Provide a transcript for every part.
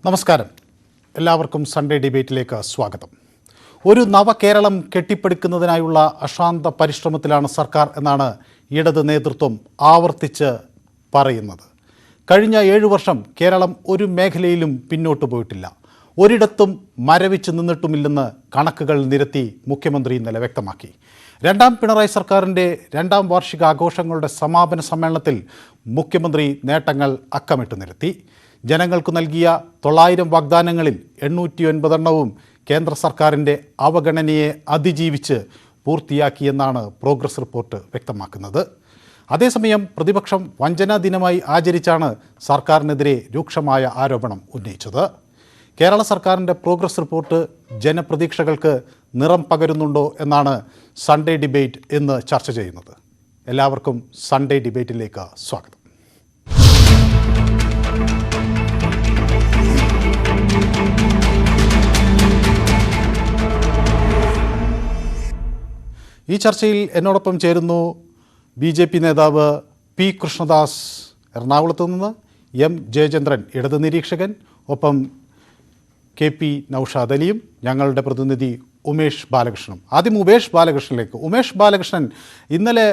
നമസ്കാരം. എല്ലാവർക്കും സൺഡേ ഡിബേറ്റിലേക്ക് സ്വാഗതം. ഒരു നവകേരളം കെട്ടിപ്പടുക്കുന്നതിനായുള്ള അശാന്ത പരിശ്രമത്തിലാണ് സർക്കാർ എന്നാണ് ഇടത് നേതൃത്വം ആവർത്തിച്ച് പറയുന്നത്. കഴിഞ്ഞ 7 വർഷം കേരളം ഒരു മേഖലയിലും പിന്നോട്ട് പോയിട്ടില്ല. ഒരിടത്തും മരവിച്ച് നിന്നിട്ടുമില്ലെന്ന് കണക്കുകൾ നിരത്തി മുഖ്യമന്ത്രി ഇന്നലെ വ്യക്തമാക്കി. രണ്ടാം പിണറായി സർക്കാരിൻ്റെ 2ാം വാർഷികാഘോഷങ്ങളുടെ സമാപന സമ്മേളനത്തിൽ മുഖ്യമന്ത്രി നേട്ടങ്ങൾ അക്കമിട്ട് നിരത്തി. ജനങ്ങൾക്ക് നൽകിയ 900 വാഗ്ദാനങ്ങളിൽ 809 എണ്ണവും കേന്ദ്ര സർക്കാരിൻ്റെ അവഗണനയെ അതിജീവിച്ച് പൂർത്തിയാക്കിയെന്നാണ് പ്രോഗ്രസ് റിപ്പോർട്ട് വ്യക്തമാക്കുന്നത്. അതേസമയം പ്രതിപക്ഷം വഞ്ചനാ ദിനമായി ആചരിച്ചാണ് സർക്കാരിനെതിരെ രൂക്ഷമായ ആരോപണം ഉന്നയിച്ചത്. കേരള സർക്കാരിൻ്റെ പ്രോഗ്രസ് റിപ്പോർട്ട് ജനപ്രതീക്ഷകൾക്ക് നിറം പകരുന്നുണ്ടോ എന്നാണ് സൺഡേ ഡിബേറ്റ് ഇന്ന് ചർച്ച ചെയ്യുന്നത്. എല്ലാവർക്കും സൺഡേ ഡിബേറ്റിലേക്ക് സ്വാഗതം. ഈ ചർച്ചയിൽ എന്നോടൊപ്പം ചേരുന്നു BJP നേതാവ് P. കൃഷ്ണദാസ് എറണാകുളത്തു നിന്ന്, M. ജയചന്ദ്രൻ ഇടത് നിരീക്ഷകൻ, ഒപ്പം KP നൗഷാദ് അലിയും ഞങ്ങളുടെ പ്രതിനിധി ഉമേഷ് ബാലകൃഷ്ണനും. ആദ്യം ഉമേഷ് ബാലകൃഷ്ണനിലേക്ക്. ഉമേഷ് ബാലകൃഷ്ണൻ, ഇന്നലെ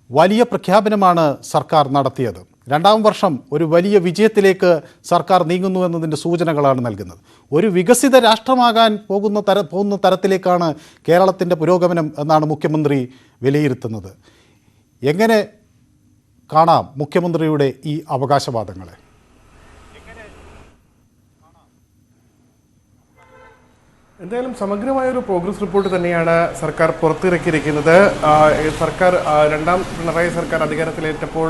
വലിയ പ്രഖ്യാപനമാണ് സർക്കാർ നടത്തിയത്. 2ാം വർഷം ഒരു വലിയ വിജയത്തിലേക്ക് സർക്കാർ നീങ്ങുന്നു എന്നതിൻ്റെ സൂചനകളാണ് നൽകുന്നത്. ഒരു വികസിത രാഷ്ട്രമാകാൻ പോകുന്ന തരത്തിലേക്കാണ് കേരളത്തിൻ്റെ പുരോഗമനം എന്നാണ് മുഖ്യമന്ത്രി വിലയിരുത്തുന്നത്. എങ്ങനെ കാണാം മുഖ്യമന്ത്രിയുടെ ഈ അവകാശവാദങ്ങളെ? എന്തായാലും സമഗ്രമായൊരു പ്രോഗ്രസ് റിപ്പോർട്ട് തന്നെയാണ് സർക്കാർ പുറത്തിറക്കിയിരിക്കുന്നത്. സർക്കാർ 2ാം പിണറായി സർക്കാർ അധികാരത്തിലേറ്റപ്പോൾ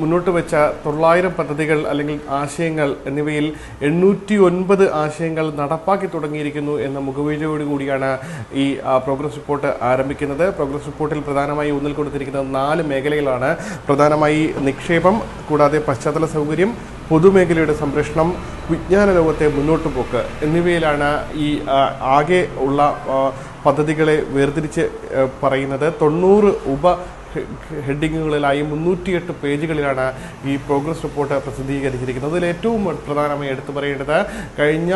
മുന്നോട്ട് വെച്ച 900 പദ്ധതികൾ അല്ലെങ്കിൽ ആശയങ്ങൾ എന്നിവയിൽ 809 ആശയങ്ങൾ നടപ്പാക്കി തുടങ്ങിയിരിക്കുന്നു എന്ന മുഖവിലയോടുകൂടിയാണ് ഈ പ്രോഗ്രസ് റിപ്പോർട്ട് ആരംഭിക്കുന്നത്. പ്രോഗ്രസ് റിപ്പോർട്ടിൽ പ്രധാനമായി ഊന്നൽ കൊടുത്തിരിക്കുന്നത് 4 മേഖലകളാണ്. പ്രധാനമായി നിക്ഷേപം, കൂടാതെ പശ്ചാത്തല സൗകര്യം, പൊതുമേഖലയുടെ സംരക്ഷണം, വിജ്ഞാന ലോകത്തെ മുന്നോട്ട് പോക്ക് എന്നിവയിലാണ് ഈ ആകെ ഉള്ള പദ്ധതികളെ വേർതിരിച്ച് പറയുന്നത്. 90 ഹെഡിങ്ങുകളിലായി 308 പേജുകളിലാണ് ഈ പ്രോഗ്രസ് റിപ്പോർട്ട് പ്രസിദ്ധീകരിച്ചിരിക്കുന്നത്. അതിൽ ഏറ്റവും പ്രധാനമായി എടുത്തു പറയേണ്ടത് കഴിഞ്ഞ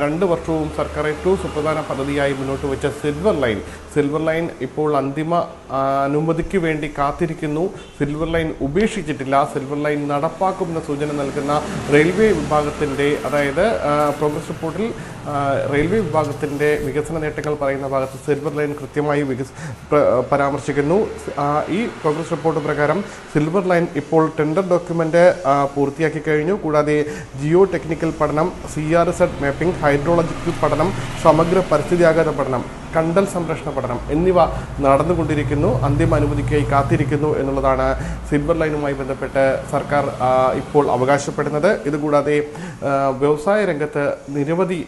2 വർഷവും സർക്കാർ ഏറ്റവും സുപ്രധാന പദ്ധതിയായി മുന്നോട്ട് വെച്ച സിൽവർ ലൈൻ ഇപ്പോൾ അന്തിമ അനുമതിക്ക് വേണ്ടി കാത്തിരിക്കുന്നു. സിൽവർ ലൈൻ ഉപേക്ഷിച്ചിട്ടില്ല. സിൽവർ ലൈൻ നടപ്പാക്കുമെന്ന സൂചന നൽകുന്ന റെയിൽവേ വിഭാഗത്തിൻ്റെ, അതായത് പ്രോഗ്രസ് റിപ്പോർട്ടിൽ റെയിൽവേ വിഭാഗത്തിൻ്റെ വികസന നേട്ടങ്ങൾ പറയുന്ന ഭാഗത്ത് സിൽവർ ലൈൻ കൃത്യമായി പരാമർശിക്കുന്നു. ഈ പ്രോഗ്രസ് റിപ്പോർട്ട് പ്രകാരം സിൽവർ ലൈൻ ഇപ്പോൾ ടെൻഡർ ഡോക്യുമെൻ്റ് പൂർത്തിയാക്കി കഴിഞ്ഞു. കൂടാതെ ജിയോ ടെക്നിക്കൽ പഠനം, CRZ മാപ്പിംഗ്, ഹൈഡ്രോളജിക്കൽ പഠനം, സമഗ്ര പരിസ്ഥിതിയാഘാത പഠനം, കണ്ടൽ സംരക്ഷണ പഠനം എന്നിവ നടന്നുകൊണ്ടിരിക്കുന്നു. അന്തിമ അനുമതിക്കായി കാത്തിരിക്കുന്നു എന്നുള്ളതാണ് സിൽവർ ലൈനുമായി ബന്ധപ്പെട്ട് സർക്കാർ ഇപ്പോൾ അവകാശപ്പെടുന്നത്. ഇതുകൂടാതെ വ്യവസായ രംഗത്ത് നിരവധി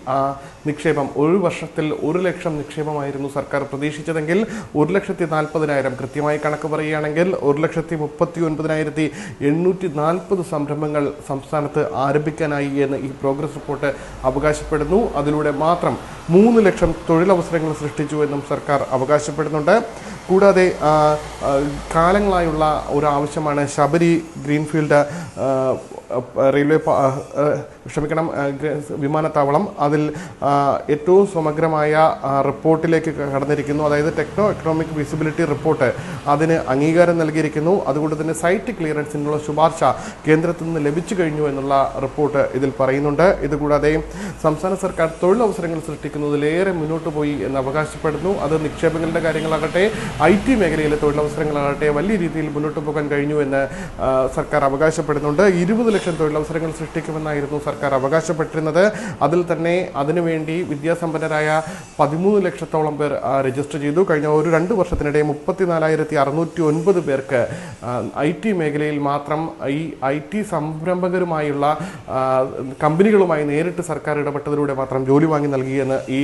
നിക്ഷേപം, ഒരു വർഷത്തിൽ 1 ലക്ഷം നിക്ഷേപമായിരുന്നു സർക്കാർ പ്രതീക്ഷിച്ചതെങ്കിൽ 1,40,000, കൃത്യമായി കണക്ക് പറയുകയാണെങ്കിൽ 1,39,840 സംരംഭങ്ങൾ സംസ്ഥാനത്ത് ആരംഭിക്കാനായി എന്ന് ഈ പ്രോഗ്രസ് റിപ്പോർട്ട് അവകാശപ്പെടുന്നു. അതിലൂടെ മാത്രം 3 ലക്ഷം തൊഴിലവസരങ്ങൾ സൃഷ്ടിച്ചു എന്നും സർക്കാർ അവകാശപ്പെടുന്നുണ്ട്. കൂടാതെ കാലങ്ങളായുള്ള ഒരു ആവശ്യമാണ് ശബരി ഗ്രീൻഫീൽഡ് വിമാനത്താവളം. അതിൽ ഏറ്റവും സമഗ്രമായ റിപ്പോർട്ടിലേക്ക് കടന്നിരിക്കുന്നു. അതായത് ടെക്നോ എക്കണോമിക് വിസിബിലിറ്റി റിപ്പോർട്ട്, അതിന് അംഗീകാരം നൽകിയിരിക്കുന്നു. അതുകൊണ്ട് തന്നെ സൈറ്റ് ക്ലിയറൻസിനുള്ള ശുപാർശ കേന്ദ്രത്തിൽ നിന്ന് ലഭിച്ചു കഴിഞ്ഞു എന്നുള്ള റിപ്പോർട്ട് ഇതിൽ പറയുന്നുണ്ട്. ഇതുകൂടാതെ സംസ്ഥാന സർക്കാർ തൊഴിലവസരങ്ങൾ സൃഷ്ടിക്കുന്നതിലേറെ മുന്നോട്ട് പോയി എന്ന് അവകാശപ്പെടുന്നു. അത് നിക്ഷേപങ്ങളുടെ കാര്യങ്ങളാകട്ടെ, IT മേഖലയിലെ തൊഴിലവസരങ്ങളാകട്ടെ വലിയ രീതിയിൽ മുന്നോട്ട് പോകാൻ കഴിഞ്ഞു എന്ന് സർക്കാർ അവകാശപ്പെടുന്നുണ്ട്. 20 ലക്ഷം തൊഴിലവസരങ്ങൾ സൃഷ്ടിക്കുമെന്നായിരുന്നു സർക്കാർ അവകാശപ്പെട്ടിരുന്നത്. അതിൽ തന്നെ അതിനുവേണ്ടി വിദ്യാസമ്പന്നരായ 13 ലക്ഷത്തോളം പേർ രജിസ്റ്റർ ചെയ്തു. കഴിഞ്ഞ 2 വർഷത്തിനിടെ 34,609 പേർക്ക് IT മേഖലയിൽ മാത്രം ഈ IT സംരംഭകരുമായുള്ള കമ്പനികളുമായി നേരിട്ട് സർക്കാർ ഇടപെട്ടതിലൂടെ മാത്രം ജോലി വാങ്ങി നൽകിയെന്ന് ഈ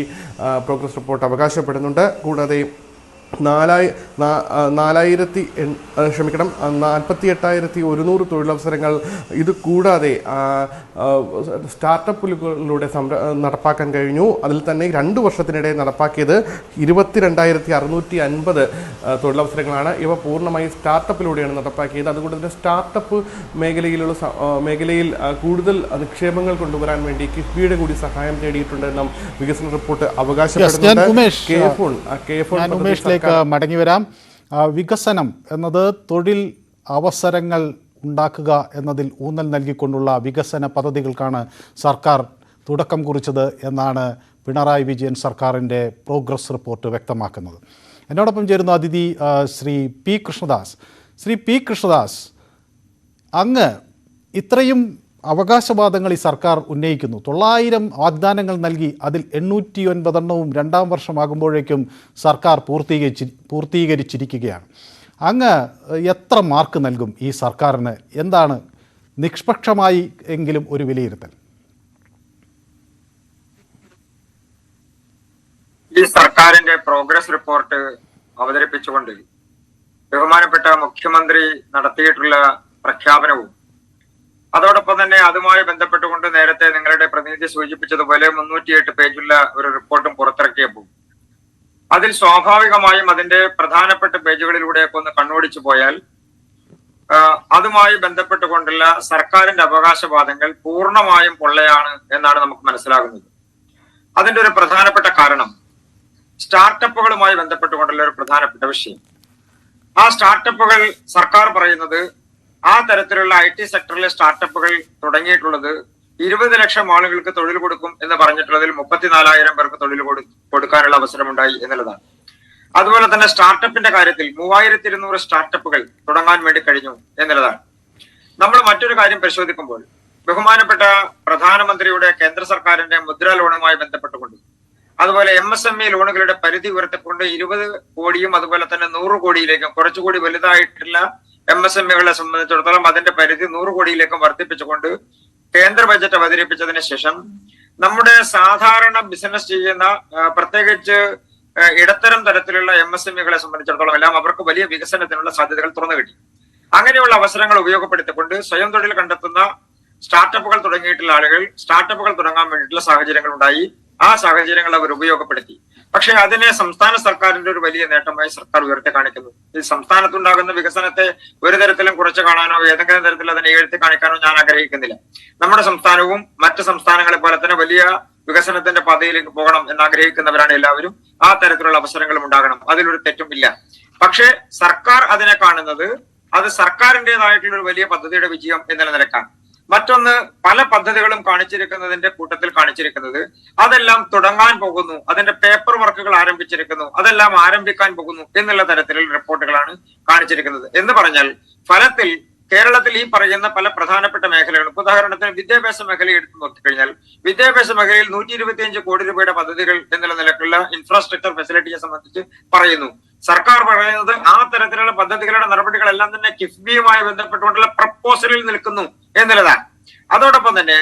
പ്രോഗ്രസ് റിപ്പോർട്ട് അവകാശപ്പെടുന്നുണ്ട്. കൂടാതെ 48,100 തൊഴിലവസരങ്ങൾ. ഇത് കൂടാതെ സ്റ്റാർട്ടപ്പുകളിലൂടെ നടപ്പാക്കാൻ കഴിഞ്ഞു. അതിൽ തന്നെ 2 വർഷത്തിനിടെ നടപ്പാക്കിയത് 22,650 തൊഴിലവസരങ്ങളാണ്. ഇവ പൂർണ്ണമായി സ്റ്റാർട്ടപ്പിലൂടെയാണ് നടപ്പാക്കിയത്. അതുകൊണ്ട് തന്നെ സ്റ്റാർട്ടപ്പ് മേഖലയിൽ കൂടുതൽ നിക്ഷേപങ്ങൾ കൊണ്ടുവരാൻ വേണ്ടി കിഫ്ബിയുടെ കൂടി സഹായം തേടിയിട്ടുണ്ടെന്നും വികസന റിപ്പോർട്ട് അവകാശപ്പെടുന്നുണ്ട്. മടങ്ങി വരാം. വികസനം എന്നത് തൊഴിൽ അവസരങ്ങൾ ഉണ്ടാക്കുക എന്നതിൽ ഊന്നൽ നൽകിക്കൊണ്ടുള്ള വികസന പദ്ധതികൾക്കാണ് സർക്കാർ തുടക്കം കുറിച്ചത് എന്നാണ് പിണറായി വിജയൻ സർക്കാരിൻ്റെ പ്രോഗ്രസ് റിപ്പോർട്ട് വ്യക്തമാക്കുന്നത്. എന്നോടൊപ്പം ചേരുന്ന അതിഥി ശ്രീ പി കൃഷ്ണദാസ്. ശ്രീ പി കൃഷ്ണദാസ്, അങ്ങ് ഇത്രയും അവകാശവാദങ്ങൾ ഈ സർക്കാർ ഉന്നയിക്കുന്നു. 900 വാഗ്ദാനങ്ങൾ നൽകി അതിൽ 809 രണ്ടാം വർഷമാകുമ്പോഴേക്കും സർക്കാർ പൂർത്തീകരിച്ചിരിക്കുകയാണ്. അങ്ങ് എത്ര മാർക്ക് നൽകും ഈ സർക്കാരിന്? എന്താണ് നിഷ്പക്ഷമായി എങ്കിലും ഒരു വിലയിരുത്തൽ? ഈ സർക്കാരിന്റെ പ്രോഗ്രസ് റിപ്പോർട്ട് അവതരിപ്പിച്ചുകൊണ്ട് ബഹുമാനപ്പെട്ട മുഖ്യമന്ത്രി നടത്തിയിട്ടുള്ള പ്രഖ്യാപനവും അതോടൊപ്പം തന്നെ അതുമായി ബന്ധപ്പെട്ടുകൊണ്ട് നേരത്തെ നിങ്ങളുടെ പ്രതിനിധി സൂചിപ്പിച്ചതുപോലെ 308 പേജുള്ള ഒരു റിപ്പോർട്ടും പുറത്തിറക്കിയപ്പോൾ അതിൽ സ്വാഭാവികമായും അതിന്റെ പ്രധാനപ്പെട്ട പേജുകളിലൂടെയൊക്കെ ഒന്ന് കണ്ണോടിച്ചു പോയാൽ അതുമായി ബന്ധപ്പെട്ടുകൊണ്ടുള്ള സർക്കാരിന്റെ അവകാശവാദങ്ങൾ പൂർണ്ണമായും പൊള്ളയാണ് എന്നാണ് നമുക്ക് മനസ്സിലാകുന്നത്. അതിന്റെ ഒരു പ്രധാനപ്പെട്ട കാരണം സ്റ്റാർട്ടപ്പുകളുമായി ബന്ധപ്പെട്ടുകൊണ്ടുള്ള ഒരു പ്രധാനപ്പെട്ട വിഷയം. ആ സ്റ്റാർട്ടപ്പുകൾ സർക്കാർ പറയുന്നത് ആ തരത്തിലുള്ള IT സെക്ടറിലെ സ്റ്റാർട്ടപ്പുകൾ തുടങ്ങിയിട്ടുള്ളത് 20 ലക്ഷം ആളുകൾക്ക് തൊഴിൽ കൊടുക്കും എന്ന് പറഞ്ഞിട്ടുള്ളതിൽ 34,000 പേർക്ക് തൊഴിൽ കൊടുക്കാനുള്ള അവസരമുണ്ടായി എന്നുള്ളതാണ്. അതുപോലെ തന്നെ സ്റ്റാർട്ടപ്പിന്റെ കാര്യത്തിൽ 3200 സ്റ്റാർട്ടപ്പുകൾ തുടങ്ങാൻ വേണ്ടി കഴിഞ്ഞു എന്നുള്ളതാണ്. നമ്മൾ മറ്റൊരു കാര്യം പരിശോധിക്കുമ്പോൾ ബഹുമാനപ്പെട്ട പ്രധാനമന്ത്രിയുടെ കേന്ദ്ര സർക്കാരിന്റെ മുദ്രാ ലോണുമായി ബന്ധപ്പെട്ടുകൊണ്ട് അതുപോലെ MSME ലോണുകളുടെ പരിധി ഉയർത്തിക്കൊണ്ട് 20 കോടിയും അതുപോലെ തന്നെ 100 കോടിയിലേക്കും കുറച്ചുകൂടി വലുതായിട്ടുള്ള MSMEകളെ സംബന്ധിച്ചിടത്തോളം അതിന്റെ പരിധി 100 കോടിയിലേക്കും വർദ്ധിപ്പിച്ചുകൊണ്ട് കേന്ദ്ര ബജറ്റ് അവതരിപ്പിച്ചതിന് ശേഷം നമ്മുടെ സാധാരണ ബിസിനസ് ചെയ്യുന്ന പ്രത്യേകിച്ച് ഇടത്തരം തരത്തിലുള്ള MSMEകളെ സംബന്ധിച്ചിടത്തോളം എല്ലാം അവർക്ക് വലിയ വികസനത്തിനുള്ള സാധ്യതകൾ തുറന്നു കിട്ടി. അങ്ങനെയുള്ള അവസരങ്ങൾ ഉപയോഗപ്പെടുത്തിക്കൊണ്ട് സ്വയം തൊഴിൽ കണ്ടെത്തുന്ന സ്റ്റാർട്ടപ്പുകൾ തുടങ്ങിയിട്ടുള്ള ആളുകൾ സ്റ്റാർട്ടപ്പുകൾ തുടങ്ങാൻ വേണ്ടിയിട്ടുള്ള സാഹചര്യങ്ങൾ ഉണ്ടായി. ആ സാഹചര്യങ്ങൾ അവർ ഉപയോഗപ്പെടുത്തി. പക്ഷെ അതിനെ സംസ്ഥാന സർക്കാരിന്റെ ഒരു വലിയ നേട്ടമായി സർക്കാർ ഉയർത്തി കാണിക്കുന്നു. ഈ സംസ്ഥാനത്തുണ്ടാകുന്ന വികസനത്തെ ഒരു തരത്തിലും കുറച്ച് കാണാനോ ഏതെങ്കിലും തരത്തിൽ അതിനെ എഴുത്തി കാണിക്കാനോ ഞാൻ ആഗ്രഹിക്കുന്നില്ല. നമ്മുടെ സംസ്ഥാനവും മറ്റ് സംസ്ഥാനങ്ങളെ പോലെ തന്നെ വലിയ വികസനത്തിന്റെ പാതയിലേക്ക് പോകണം എന്നാഗ്രഹിക്കുന്നവരാണ് എല്ലാവരും. ആ തരത്തിലുള്ള അവസരങ്ങളും ഉണ്ടാകണം, അതിലൊരു തെറ്റും ഇല്ല. പക്ഷെ സർക്കാർ അതിനെ കാണുന്നത് അത് സർക്കാരിൻ്റെതായിട്ടുള്ള ഒരു വലിയ പദ്ധതിയുടെ വിജയം എന്നുള്ള നിലക്കാണ്. മറ്റൊന്ന്, പല പദ്ധതികളും കാണിച്ചിരിക്കുന്നതിന്റെ കൂട്ടത്തിൽ കാണിച്ചിരിക്കുന്നത് അതെല്ലാം തുടങ്ങാൻ പോകുന്നു, അതിന്റെ പേപ്പർ വർക്കുകൾ ആരംഭിച്ചിരിക്കുന്നു, അതെല്ലാം ആരംഭിക്കാൻ പോകുന്നു എന്നുള്ള തരത്തിലുള്ള റിപ്പോർട്ടുകളാണ് കാണിച്ചിരിക്കുന്നത്. എന്ന് പറഞ്ഞാൽ ഫലത്തിൽ കേരളത്തിൽ ഈ പറയുന്ന പല പ്രധാനപ്പെട്ട മേഖലകളും, ഉദാഹരണത്തിന് വിദ്യാഭ്യാസ മേഖലയെ എടുത്തു നോക്കിക്കഴിഞ്ഞാൽ വിദ്യാഭ്യാസ മേഖലയിൽ 125 കോടി രൂപയുടെ പദ്ധതികൾ എന്നുള്ള നിലക്കുള്ള ഇൻഫ്രാസ്ട്രക്ചർ ഫെസിലിറ്റിയെ സംബന്ധിച്ച് പറയുന്നു. സർക്കാർ പറയുന്നത് ആ തരത്തിലുള്ള പദ്ധതികളുടെ നടപടികളെല്ലാം തന്നെ കിഫ്ബിയുമായി ബന്ധപ്പെട്ടുകൊണ്ടുള്ള പ്രപ്പോസലിൽ നിൽക്കുന്നു എന്നുള്ളതാണ്. അതോടൊപ്പം തന്നെ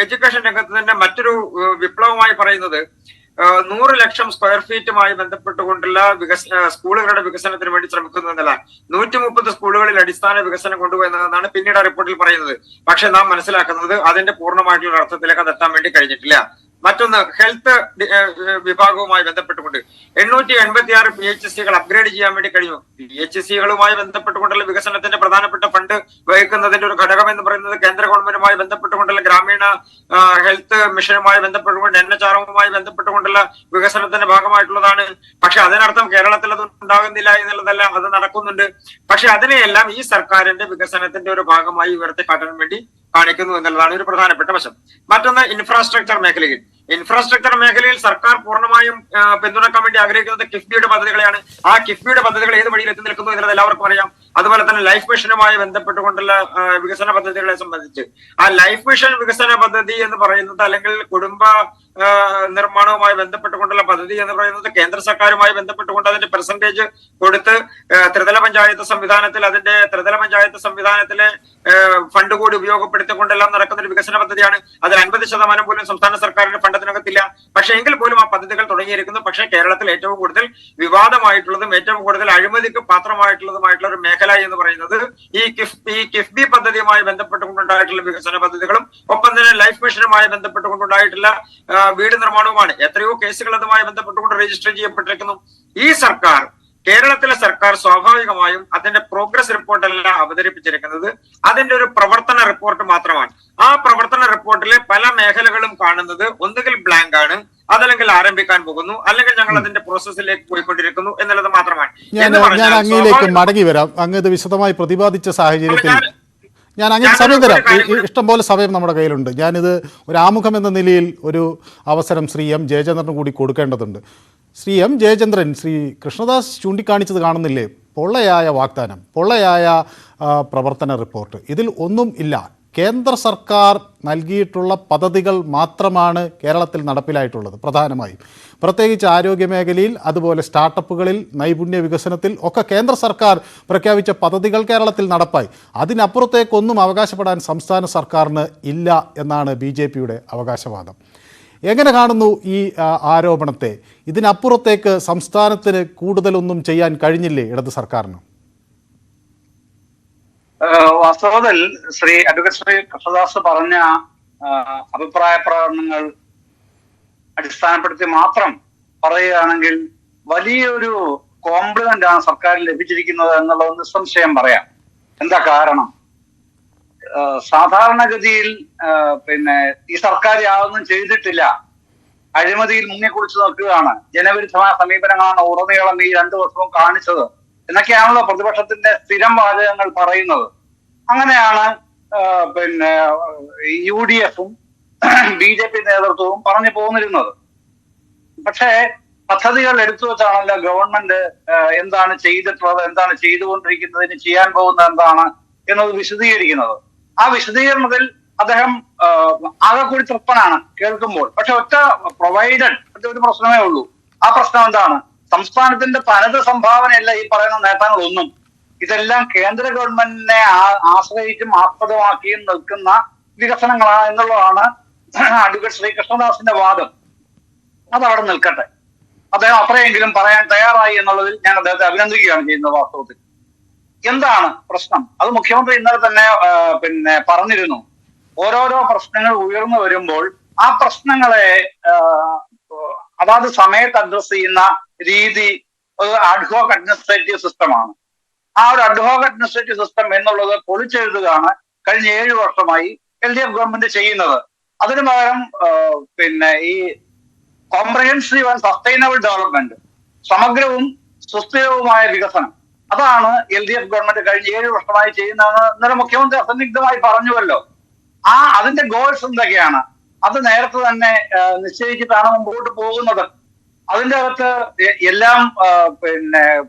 എഡ്യൂക്കേഷൻ രംഗത്ത് തന്നെ മറ്റൊരു വിപ്ലവമായി പറയുന്നത് 100 ലക്ഷം സ്ക്വയർ ഫീറ്റുമായി ബന്ധപ്പെട്ടുകൊണ്ടുള്ള സ്കൂളുകളുടെ വികസനത്തിന് വേണ്ടി ശ്രമിക്കുന്നു എന്നതാണ്. 130 സ്കൂളുകളിൽ അടിസ്ഥാന വികസനം കൊണ്ടുപോകുന്നതെന്നാണ് പിന്നീട് ആ റിപ്പോർട്ടിൽ പറയുന്നത്. പക്ഷെ നാം മനസ്സിലാക്കുന്നത് അതിന്റെ പൂർണ്ണമായിട്ടുള്ള അർത്ഥത്തിലേക്ക് അത് എത്താൻ വേണ്ടി കഴിഞ്ഞിട്ടില്ല. മറ്റൊന്ന്, ഹെൽത്ത് വിഭാഗവുമായി ബന്ധപ്പെട്ടുകൊണ്ട് 886 PHCകൾ അപ്ഗ്രേഡ് ചെയ്യാൻ വേണ്ടി കഴിഞ്ഞു. PHCകളുമായി ബന്ധപ്പെട്ടുകൊണ്ടുള്ള വികസനത്തിന്റെ പ്രധാനപ്പെട്ട ഫണ്ട് വഹിക്കുന്നതിന്റെ ഒരു ഘടകം എന്ന് പറയുന്നത് കേന്ദ്ര ഗവൺമെന്റുമായി ബന്ധപ്പെട്ടുകൊണ്ടുള്ള ഗ്രാമീണ ഹെൽത്ത് മിഷനുമായി ബന്ധപ്പെട്ടുകൊണ്ട് NHRവുമായി ബന്ധപ്പെട്ടുകൊണ്ടുള്ള വികസനത്തിന്റെ ഭാഗമായിട്ടുള്ളതാണ്. പക്ഷെ അതിനർത്ഥം കേരളത്തിൽ അത് ഉണ്ടാകുന്നില്ല എന്നുള്ളതല്ല, അത് നടക്കുന്നുണ്ട്. പക്ഷെ അതിനെയെല്ലാം ഈ സർക്കാരിന്റെ വികസനത്തിന്റെ ഒരു ഭാഗമായി ഉയർത്തിക്കാട്ടാൻ വേണ്ടി കാണിക്കുന്നു എന്നുള്ളതാണ് ഒരു പ്രധാനപ്പെട്ട വശം. മറ്റൊന്ന്, ഇൻഫ്രാസ്ട്രക്ചർ മേഖലയിൽ സർക്കാർ പൂർണ്ണമായും പിന്തുണക്കാൻ വേണ്ടി ആഗ്രഹിക്കുന്നത് കിഫ്ബിയുടെ പദ്ധതികളെയാണ്. ആ കിഫ്ബിയുടെ പദ്ധതികൾ ഏത് വഴിയിൽ എത്തി നിൽക്കുന്നു എന്നുള്ളത് എല്ലാവർക്കും അറിയാം. അതുപോലെ തന്നെ ലൈഫ് മിഷനുമായി ബന്ധപ്പെട്ടുകൊണ്ടുള്ള വികസന പദ്ധതികളെ സംബന്ധിച്ച് ആ ലൈഫ് മിഷൻ വികസന പദ്ധതി എന്ന് പറയുന്നത് അല്ലെങ്കിൽ കുടുംബ നിർമ്മാണവുമായി ബന്ധപ്പെട്ടുകൊണ്ടുള്ള പദ്ധതി എന്ന് പറയുന്നത് കേന്ദ്ര സർക്കാരുമായി ബന്ധപ്പെട്ടുകൊണ്ട് അതിന്റെ പെർസെന്റേജ് കൊടുത്ത് ത്രിതല പഞ്ചായത്ത് സംവിധാനത്തിലെ ഫണ്ട് കൂടി ഉപയോഗപ്പെടുത്തിക്കൊണ്ടെല്ലാം നടക്കുന്ന ഒരു വികസന പദ്ധതിയാണ്. അതിൽ 50% പോലും സംസ്ഥാന സർക്കാരിന്റെ ഫണ്ട് ഭരണകൂടത്തിനകത്തില്ല. പക്ഷെ എങ്കിൽ പോലും ആ പദ്ധതികൾ തുടങ്ങിയിരിക്കുന്നു. പക്ഷെ കേരളത്തിൽ ഏറ്റവും കൂടുതൽ വിവാദമായിട്ടുള്ളതും ഏറ്റവും കൂടുതൽ അഴിമതിക്ക് പാത്രമായിട്ടുള്ളതുമായിട്ടുള്ള ഒരു മേഖല എന്ന് പറയുന്നത് ഈ കിഫ്ബി പദ്ധതിയുമായി ബന്ധപ്പെട്ടുകൊണ്ടുണ്ടായിട്ടുള്ള വികസന പദ്ധതികളും ഒപ്പം തന്നെ ലൈഫ് മിഷനുമായി ബന്ധപ്പെട്ടുകൊണ്ടുണ്ടായിട്ടുള്ള വീട് നിർമ്മാണവുമാണ്. എത്രയോ കേസുകൾ അതുമായി ബന്ധപ്പെട്ടുകൊണ്ട് രജിസ്റ്റർ ചെയ്യപ്പെട്ടിരിക്കുന്നു. ഈ സർക്കാർ, കേരളത്തിലെ സർക്കാർ സ്വാഭാവികമായും അതിന്റെ പ്രോഗ്രസ് റിപ്പോർട്ടല്ല അവതരിപ്പിച്ചിരിക്കുന്നത്, അതിന്റെ ഒരു പ്രവർത്തന റിപ്പോർട്ട് മാത്രമാണ്. ആ പ്രവർത്തന റിപ്പോർട്ടിലെ പല മേഖലകളും കാണുന്നത് ഒന്നുകിൽ ബ്ലാങ്ക് ആണ്, അതല്ലെങ്കിൽ ആരംഭിക്കാൻ പോകുന്നു, അല്ലെങ്കിൽ ഞങ്ങൾ അതിന്റെ പ്രോസസ്സിലേക്ക് പോയിക്കൊണ്ടിരിക്കുന്നു എന്നുള്ളത് മാത്രമാണ്. ഞാൻ അങ്ങയിലേക്ക് മടങ്ങി വരാം. അങ്ങ് ഇത് വിശദമായി പ്രതിപാദിച്ച സാഹചര്യത്തിൽ ഞാൻ അങ്ങനെ സമയം തരാം. ഇഷ്ടംപോലെ സമയം നമ്മുടെ കയ്യിലുണ്ട്. ഞാനിത് ഒരു ആമുഖം എന്ന നിലയിൽ ഒരു അവസരം ശ്രീ എം ജയചന്ദ്രന് കൂടി കൊടുക്കേണ്ടതുണ്ട്. ശ്രീ എം ജയചന്ദ്രൻ, ശ്രീ കൃഷ്ണദാസ് ചൂണ്ടിക്കാണിച്ചത് കാണുന്നില്ലേ? പൊള്ളയായ വാഗ്ദാനം, പൊള്ളയായ പ്രവർത്തന റിപ്പോർട്ട്, ഇതിൽ ഒന്നും ഇല്ല. കേന്ദ്ര സർക്കാർ നൽകിയിട്ടുള്ള പദ്ധതികൾ മാത്രമാണ് കേരളത്തിൽ നടപ്പിലായിട്ടുള്ളത്. പ്രധാനമായും പ്രത്യേകിച്ച് ആരോഗ്യമേഖലയിൽ, അതുപോലെ സ്റ്റാർട്ടപ്പുകളിൽ, നൈപുണ്യ വികസനത്തിൽ ഒക്കെ കേന്ദ്ര സർക്കാർ പ്രഖ്യാപിച്ച പദ്ധതികൾ കേരളത്തിൽ നടപ്പായി. അതിനപ്പുറത്തേക്കൊന്നും അവകാശപ്പെടാൻ സംസ്ഥാന സർക്കാരിന് ഇല്ല എന്നാണ് BJPയുടെ അവകാശവാദം. എങ്ങനെ കാണുന്നു ഈ ആരോപണത്തെ? ഇതിനപ്പുറത്തേക്ക് സംസ്ഥാനത്തിന് കൂടുതലൊന്നും ചെയ്യാൻ കഴിഞ്ഞില്ലേ ഇടത് സർക്കാരിന്? വാസ്തവത്തിൽ അഡ്വക്കേറ്റ് ശ്രീ കൃഷ്ണദാസ് പറഞ്ഞ അഭിപ്രായ പ്രകടനങ്ങൾ അടിസ്ഥാനപ്പെടുത്തി മാത്രം പറയുകയാണെങ്കിൽ വലിയൊരു കോംപ്ലിമെന്റ് ആണ് സർക്കാരിന് ലഭിച്ചിരിക്കുന്നത് എന്നുള്ളത് നിസ്സംശയം പറയാം. എന്താ കാരണം? സാധാരണഗതിയിൽ ഈ സർക്കാർ യാതൊന്നും ചെയ്തിട്ടില്ല, അഴിമതിയിൽ മുങ്ങിക്കുളിച്ചു നിൽക്കുകയാണ്, ജനവിരുദ്ധമായ സമീപനങ്ങളാണ് ഉടനീളം ഈ 2 വർഷവും കാണിച്ചത് എന്നൊക്കെയാണല്ലോ പ്രതിപക്ഷത്തിന്റെ സ്ഥിരം വാചകങ്ങൾ പറയുന്നത്. അങ്ങനെയാണ് UDFും BJP നേതൃത്വവും പറഞ്ഞു പോന്നിരുന്നത്. പക്ഷേ പദ്ധതികൾ എടുത്തു വെച്ചാണല്ലോ ഗവൺമെന്റ് എന്താണ് ചെയ്തിട്ടുള്ളത്, എന്താണ് ചെയ്തുകൊണ്ടിരിക്കുന്നത്, ഇനി ചെയ്യാൻ പോകുന്നത് എന്താണ് എന്നത് വിശദീകരിക്കുന്നത്. ആ വിശദീകരണത്തിൽ അദ്ദേഹം ആകെ കൂടി തൃപ്തനാണ് കേൾക്കുമ്പോൾ. പക്ഷെ ഒറ്റ പ്രൊവൈഡഡ് ഒരു പ്രശ്നമേ ഉള്ളൂ. ആ പ്രശ്നം എന്താണ്? സംസ്ഥാനത്തിന്റെ തനത് സംഭാവനയല്ല ഈ പറയുന്ന നേട്ടങ്ങളൊന്നും. ഇതെല്ലാം കേന്ദ്ര ഗവൺമെന്റിനെ ആശ്രയിച്ചും ആസ്പദമാക്കിയും നിൽക്കുന്ന വികസനങ്ങളാണ് എന്നുള്ളതാണ് അഡ്വക്കേറ്റ് ശ്രീ കൃഷ്ണദാസിന്റെ വാദം. അതവിടെ നിൽക്കട്ടെ. അദ്ദേഹം അത്രയെങ്കിലും പറയാൻ തയ്യാറായി എന്നുള്ളതിൽ ഞാൻ അദ്ദേഹത്തെ അഭിനന്ദിക്കുകയാണ് ചെയ്യുന്നത്. വാസ്തവത്തിൽ എന്താണ് പ്രശ്നം? അത് മുഖ്യമന്ത്രി ഇന്നലെ തന്നെ പറഞ്ഞിരുന്നു. ഓരോരോ പ്രശ്നങ്ങൾ ഉയർന്നു വരുമ്പോൾ ആ പ്രശ്നങ്ങളെ അതാത് സമയത്ത് അഡ്രസ് ചെയ്യുന്ന രീതി ഒരു അഡ്ഹോക് അഡ്മിനിസ്ട്രേറ്റീവ് സിസ്റ്റമാണ്. ആ ഒരു അഡ്ഹോക് അഡ്മിനിസ്ട്രേറ്റീവ് സിസ്റ്റം എന്നുള്ളത് പൊളിച്ചെഴുതുകയാണ് കഴിഞ്ഞ 7 വർഷമായി LDF ഗവൺമെന്റ് ചെയ്യുന്നത്. അതിനു പകരം ഈ കോംപ്രഹെൻസീവ് ആൻഡ് സസ്റ്റൈനബിൾ ഡെവലപ്മെന്റ്, സമഗ്രവും സുസ്ഥിരവുമായ വികസനം, അതാണ് LDF ഗവൺമെന്റ് കഴിഞ്ഞ 7 വർഷമായി ചെയ്യുന്നതെന്ന് ഇന്നലെ മുഖ്യമന്ത്രി അസന്നിഗ്ധമായി പറഞ്ഞുവല്ലോ. അതിന്റെ ഗോൾസ് എന്തൊക്കെയാണ്? അത് നേരത്തെ തന്നെ നിശ്ചയിച്ചിട്ടാണ് മുമ്പോട്ട് പോകുന്നത്. അതിന്റെ അകത്ത് എല്ലാം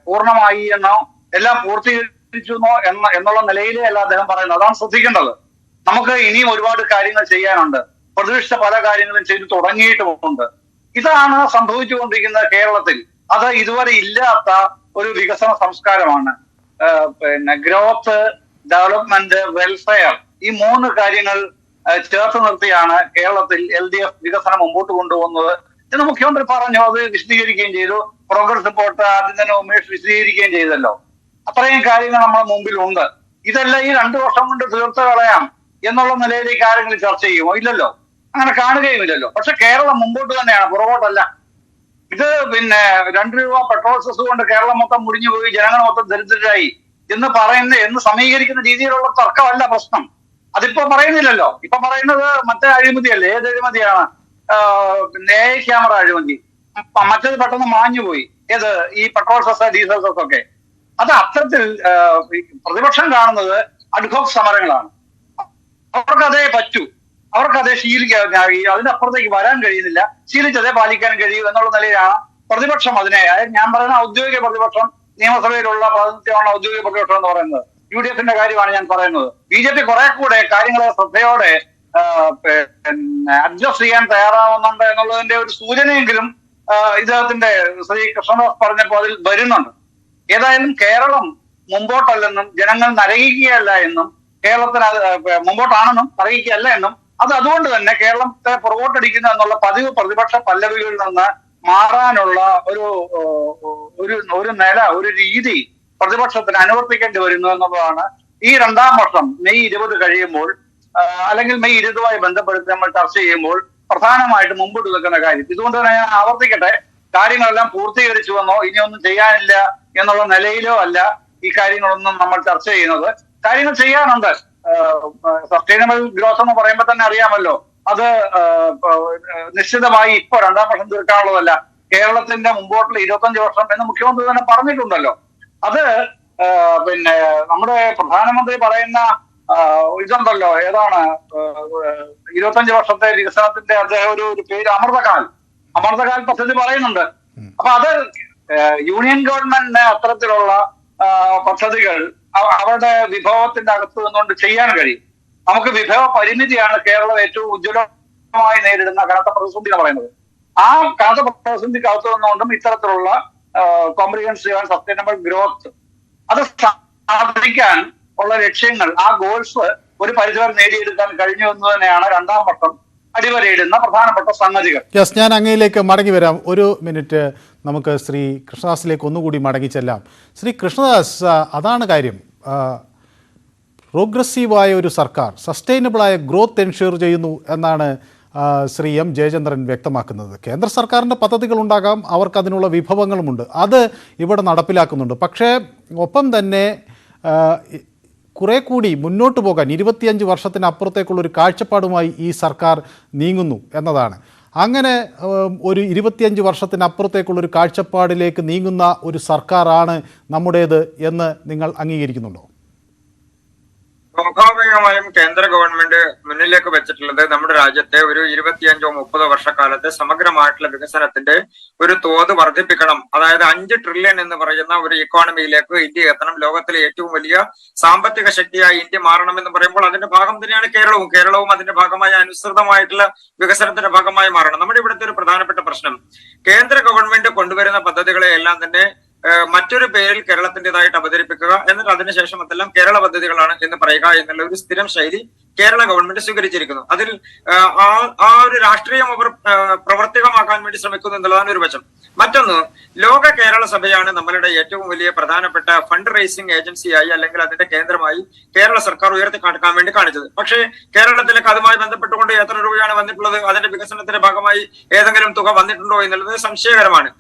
പൂർണ്ണമായി എന്നോ എല്ലാം പൂർത്തീകരിച്ചു എന്നുള്ള നിലയിലേ അല്ല അദ്ദേഹം പറയുന്നത്. അതാണ് ശ്രദ്ധിക്കേണ്ടത്. നമുക്ക് ഇനിയും ഒരുപാട് കാര്യങ്ങൾ ചെയ്യാനുണ്ട്. പ്രതീക്ഷിച്ച പല കാര്യങ്ങളും ചെയ്തു തുടങ്ങിയിട്ടുമുണ്ട്. ഇതാണ് സംഭവിച്ചുകൊണ്ടിരിക്കുന്നത് കേരളത്തിൽ. അത് ഇതുവരെ ഇല്ലാത്ത ഒരു വികസന സംസ്കാരമാണ്. ഗ്രോത്ത്, ഡെവലപ്മെന്റ്, വെൽഫെയർ, ഈ 3 കാര്യങ്ങൾ ചേർത്ത് നിർത്തിയാണ് കേരളത്തിൽ LDF വികസനം മുമ്പോട്ട് കൊണ്ടുപോകുന്നത് എന്ന് മുഖ്യമന്ത്രി പറഞ്ഞു. അത് വിശദീകരിക്കുകയും ചെയ്തു. പ്രോഗ്രസ് റിപ്പോർട്ട് ആദ്യം തന്നെ ഉമേഷ് വിശദീകരിക്കുകയും ചെയ്തല്ലോ. അത്രയും കാര്യങ്ങൾ നമ്മുടെ മുമ്പിലുണ്ട്. ഇതെല്ലാം ഈ 2 വർഷം കൊണ്ട് തീർത്ത് കളയാം എന്നുള്ള നിലയിലേക്ക് ആരെങ്കിലും ചർച്ച ചെയ്യുമോ? ഇല്ലല്ലോ, അങ്ങനെ കാണുകയുമില്ലല്ലോ. പക്ഷെ കേരളം മുമ്പോട്ട് തന്നെയാണ്, പുറകോട്ടല്ല. ഇത് 2 രൂപ പെട്രോൾ സെസ് കൊണ്ട് കേരളം മൊത്തം മുടിഞ്ഞുപോയി, ജനങ്ങൾ മൊത്തം ദരിദ്രരായി എന്ന് സമീകരിക്കുന്ന രീതിയിലുള്ള തർക്കമല്ല പ്രശ്നം. അതിപ്പോ പറയുന്നില്ലല്ലോ. ഇപ്പൊ പറയുന്നത് മറ്റേ അഴിമതിയല്ലേ? ഏത് അഴിമതിയാണ്? AI ക്യാമറ അഴിമതി. മറ്റേത് പെട്ടെന്ന് മാഞ്ഞുപോയി. ഏത്? ഈ പെട്രോൾ സെസ്, ഡീസൽ സെസ് ഒക്കെ. അത് അത്തരത്തിൽ പ്രതിപക്ഷം കാണുന്നത് അഡ്ഹോക് സമരങ്ങളാണ്. അവർക്കതേ പറ്റൂ, അവർക്കതേ ശീലിക്കാൻ, അതിനപ്പുറത്തേക്ക് വരാൻ കഴിയുന്നില്ല. ശീലിച്ചതേ പാലിക്കാൻ കഴിയൂ എന്നുള്ള നിലയിലാണ് പ്രതിപക്ഷം അതിനെ. ഞാൻ പറയുന്ന ഔദ്യോഗിക പ്രതിപക്ഷം, നിയമസഭയിലുള്ള പ്രാതിനിധ്യമാണ് ഔദ്യോഗിക പ്രതിപക്ഷം എന്ന് പറയുന്നത്. UDFന്റെ കാര്യമാണ് ഞാൻ പറയുന്നത്. BJP കുറെ കൂടെ കാര്യങ്ങളെ ശ്രദ്ധയോടെ അഡ്ജസ്റ്റ് ചെയ്യാൻ തയ്യാറാവുന്നുണ്ട് എന്നുള്ളതിന്റെ ഒരു സൂചനയെങ്കിലും ഇദ്ദേഹത്തിന്റെ ശ്രീ കൃഷ്ണദാസ് പറഞ്ഞപ്പോൾ അതിൽ വരുന്നുണ്ട്. ഏതായാലും കേരളം മുമ്പോട്ടല്ലെന്നും ജനങ്ങൾ നരകിക്കുകയല്ല എന്നും, കേരളത്തിന് മുമ്പോട്ടാണെന്നും നരകിക്കുകയല്ല എന്നും അത് അതുകൊണ്ട് തന്നെ കേരളത്തെ പുറകോട്ടടിക്കുന്നു എന്നുള്ള പതിവ് പ്രതിപക്ഷ പല്ലവികളിൽ നിന്ന് മാറാനുള്ള ഒരു നില, ഒരു രീതി പ്രതിപക്ഷത്തിന് അനുവർത്തിക്കേണ്ടി വരുന്നു എന്നുള്ളതാണ് ഈ 2ാം വർഷം മെയ് 20 കഴിയുമ്പോൾ അല്ലെങ്കിൽ മെയ് 20 ബന്ധപ്പെടുത്തി നമ്മൾ ചർച്ച ചെയ്യുമ്പോൾ പ്രധാനമായിട്ട് മുമ്പോട്ട് നിൽക്കുന്ന കാര്യം. ഇതുകൊണ്ട് തന്നെ ഞാൻ ആവർത്തിക്കട്ടെ, കാര്യങ്ങളെല്ലാം പൂർത്തീകരിച്ചുവെന്നോ ഇനിയൊന്നും ചെയ്യാനില്ല എന്നുള്ള നിലയിലോ അല്ല ഈ കാര്യങ്ങളൊന്നും നമ്മൾ ചർച്ച ചെയ്യുന്നത്. കാര്യങ്ങൾ ചെയ്യാനുണ്ട്. സസ്റ്റൈനബിൾ ഗ്രോത്ത് എന്ന് പറയുമ്പോൾ തന്നെ അറിയാമല്ലോ, അത് നിശ്ചിതമായി ഇപ്പൊ 2ാം വർഷം തീർക്കാനുള്ളതല്ല. കേരളത്തിന്റെ മുമ്പോട്ടുള്ള 25 വർഷം എന്ന് മുഖ്യമന്ത്രി തന്നെ പറഞ്ഞിട്ടുണ്ടല്ലോ. അത് പിന്നെ നമ്മുടെ പ്രധാനമന്ത്രി പറയുന്ന ഇതുണ്ടല്ലോ, ഏതാണ് 25 വർഷത്തെ വികസനത്തിന്റെ അദ്ദേഹം ഒരു പേര് അമൃതകാൽ പദ്ധതി പറയുന്നുണ്ട്. അപ്പൊ അത് യൂണിയൻ ഗവൺമെന്റിന് അത്തരത്തിലുള്ള പദ്ധതികൾ അവരുടെ വിഭവത്തിന്റെ അകത്ത് നിന്നുകൊണ്ട് ചെയ്യാൻ കഴിയും. നമുക്ക് വിഭവ പരിമിതിയാണ് കേരളം ഏറ്റവും ഉജ്ജ്വലമായി നേരിടുന്ന കനത്ത പ്രതിസന്ധി എന്ന് പറയുന്നത്. ആ കനത്ത പ്രതിസന്ധിക്ക് അകത്ത് നിന്നുകൊണ്ടും ഇത്തരത്തിലുള്ള കോംപ്രിഹെൻസീവ് ആൻഡ് സസ്റ്റൈനബിൾ ഗ്രോത്ത് അത് സാധിക്കാൻ ഉള്ള ലക്ഷ്യങ്ങൾ, ആ ഗോൾസ് ഒരു പരിധിവരെ നേടിയെടുക്കാൻ കഴിഞ്ഞു എന്ന് തന്നെയാണ് 2ാം വർഷം അടിവരയിടുന്ന പ്രധാനപ്പെട്ട സംഗതികൾ. യെസ്, ഞാൻ അങ്ങയിലേക്ക് മടങ്ങി വരാം. ഒരു മിനിറ്റ് നമുക്ക് ശ്രീ കൃഷ്ണദാസിലേക്ക് ഒന്നുകൂടി മടങ്ങി ചെല്ലാം. ശ്രീ കൃഷ്ണദാസ്, അതാണ് കാര്യം. പ്രോഗ്രസീവായ ഒരു സർക്കാർ സസ്റ്റൈനബിളായ ഗ്രോത്ത് എൻഷുർ ചെയ്യുന്നു എന്നാണ് ശ്രീ എം ജയചന്ദ്രൻ വ്യക്തമാക്കുന്നത്. കേന്ദ്ര സർക്കാരിൻ്റെ പദ്ധതികളുണ്ടാകാം, അവർക്കതിനുള്ള വിഭവങ്ങളുമുണ്ട്, അത് ഇവിടെ നടപ്പിലാക്കുന്നുണ്ട്. പക്ഷേ ഒപ്പം തന്നെ കുറെ കൂടി മുന്നോട്ട് പോകാൻ 25 വർഷത്തിനപ്പുറത്തേക്കുള്ളൊരു കാഴ്ചപ്പാടുമായി ഈ സർക്കാർ നീങ്ങുന്നു എന്നതാണ്. അങ്ങനെ ഒരു 25 വർഷത്തിനപ്പുറത്തേക്കുള്ളൊരു കാഴ്ചപ്പാടിലേക്ക് നീങ്ങുന്ന ഒരു സർക്കാരാണ് നമ്മുടേത് എന്ന് നിങ്ങൾ അംഗീകരിക്കുന്നുണ്ടോ? സ്വാഭാവികമായും കേന്ദ്ര ഗവൺമെന്റ് മുന്നിലേക്ക് വെച്ചിട്ടുള്ളത് നമ്മുടെ രാജ്യത്തെ ഒരു 25-30 വർഷക്കാലത്തെ സമഗ്രമായിട്ടുള്ള വികസനത്തിന്റെ ഒരു തോത് വർദ്ധിപ്പിക്കണം. അതായത് 5 ട്രില്യൺ എന്ന് പറയുന്ന ഒരു ഇക്കോണമിയിലേക്ക് ഇന്ത്യ എത്തണം. ലോകത്തിലെ ഏറ്റവും വലിയ സാമ്പത്തിക ശക്തിയായി ഇന്ത്യ മാറണമെന്ന് പറയുമ്പോൾ അതിന്റെ ഭാഗം തന്നെയാണ് കേരളവും അതിന്റെ ഭാഗമായി അനുസൃതമായിട്ടുള്ള വികസനത്തിന്റെ ഭാഗമായി മാറണം. നമ്മുടെ ഇവിടുത്തെ ഒരു പ്രധാനപ്പെട്ട പ്രശ്നം, കേന്ദ്ര ഗവൺമെന്റ് കൊണ്ടുവരുന്ന പദ്ധതികളെ എല്ലാം തന്നെ മറ്റൊരു പേരിൽ കേരളത്തിൻ്റെതായിട്ട് അവതരിപ്പിക്കുക, എന്നിട്ട് അതിനുശേഷം അതെല്ലാം കേരള പദ്ധതികളാണ് എന്ന് പറയുക എന്നുള്ള ഒരു സ്ഥിരം ശൈലി കേരള ഗവൺമെന്റ് സ്വീകരിച്ചിരിക്കുന്നു. അതിൽ ആ ഒരു രാഷ്ട്രീയം അവർ പ്രവർത്തികമാക്കാൻ വേണ്ടി ശ്രമിക്കുന്നു എന്നുള്ളതാണ് ഒരു വശം. മറ്റൊന്ന്, ലോക കേരള സഭയാണ് നമ്മളുടെ ഏറ്റവും വലിയ പ്രധാനപ്പെട്ട ഫണ്ട് റൈസിംഗ് ഏജൻസിയായി അല്ലെങ്കിൽ അതിന്റെ കേന്ദ്രമായി കേരള സർക്കാർ ഉയർത്തി കാണിക്കാൻ വേണ്ടി കാണിച്ചത്. പക്ഷേ കേരളത്തിലേക്ക് അതുമായി ബന്ധപ്പെട്ടുകൊണ്ട് എത്ര രൂപയാണ് വന്നിട്ടുള്ളത്, അതിന്റെ വികസനത്തിന്റെ ഭാഗമായി ഏതെങ്കിലും തുക വന്നിട്ടുണ്ടോ എന്നുള്ളത് സംശയകരമാണ്.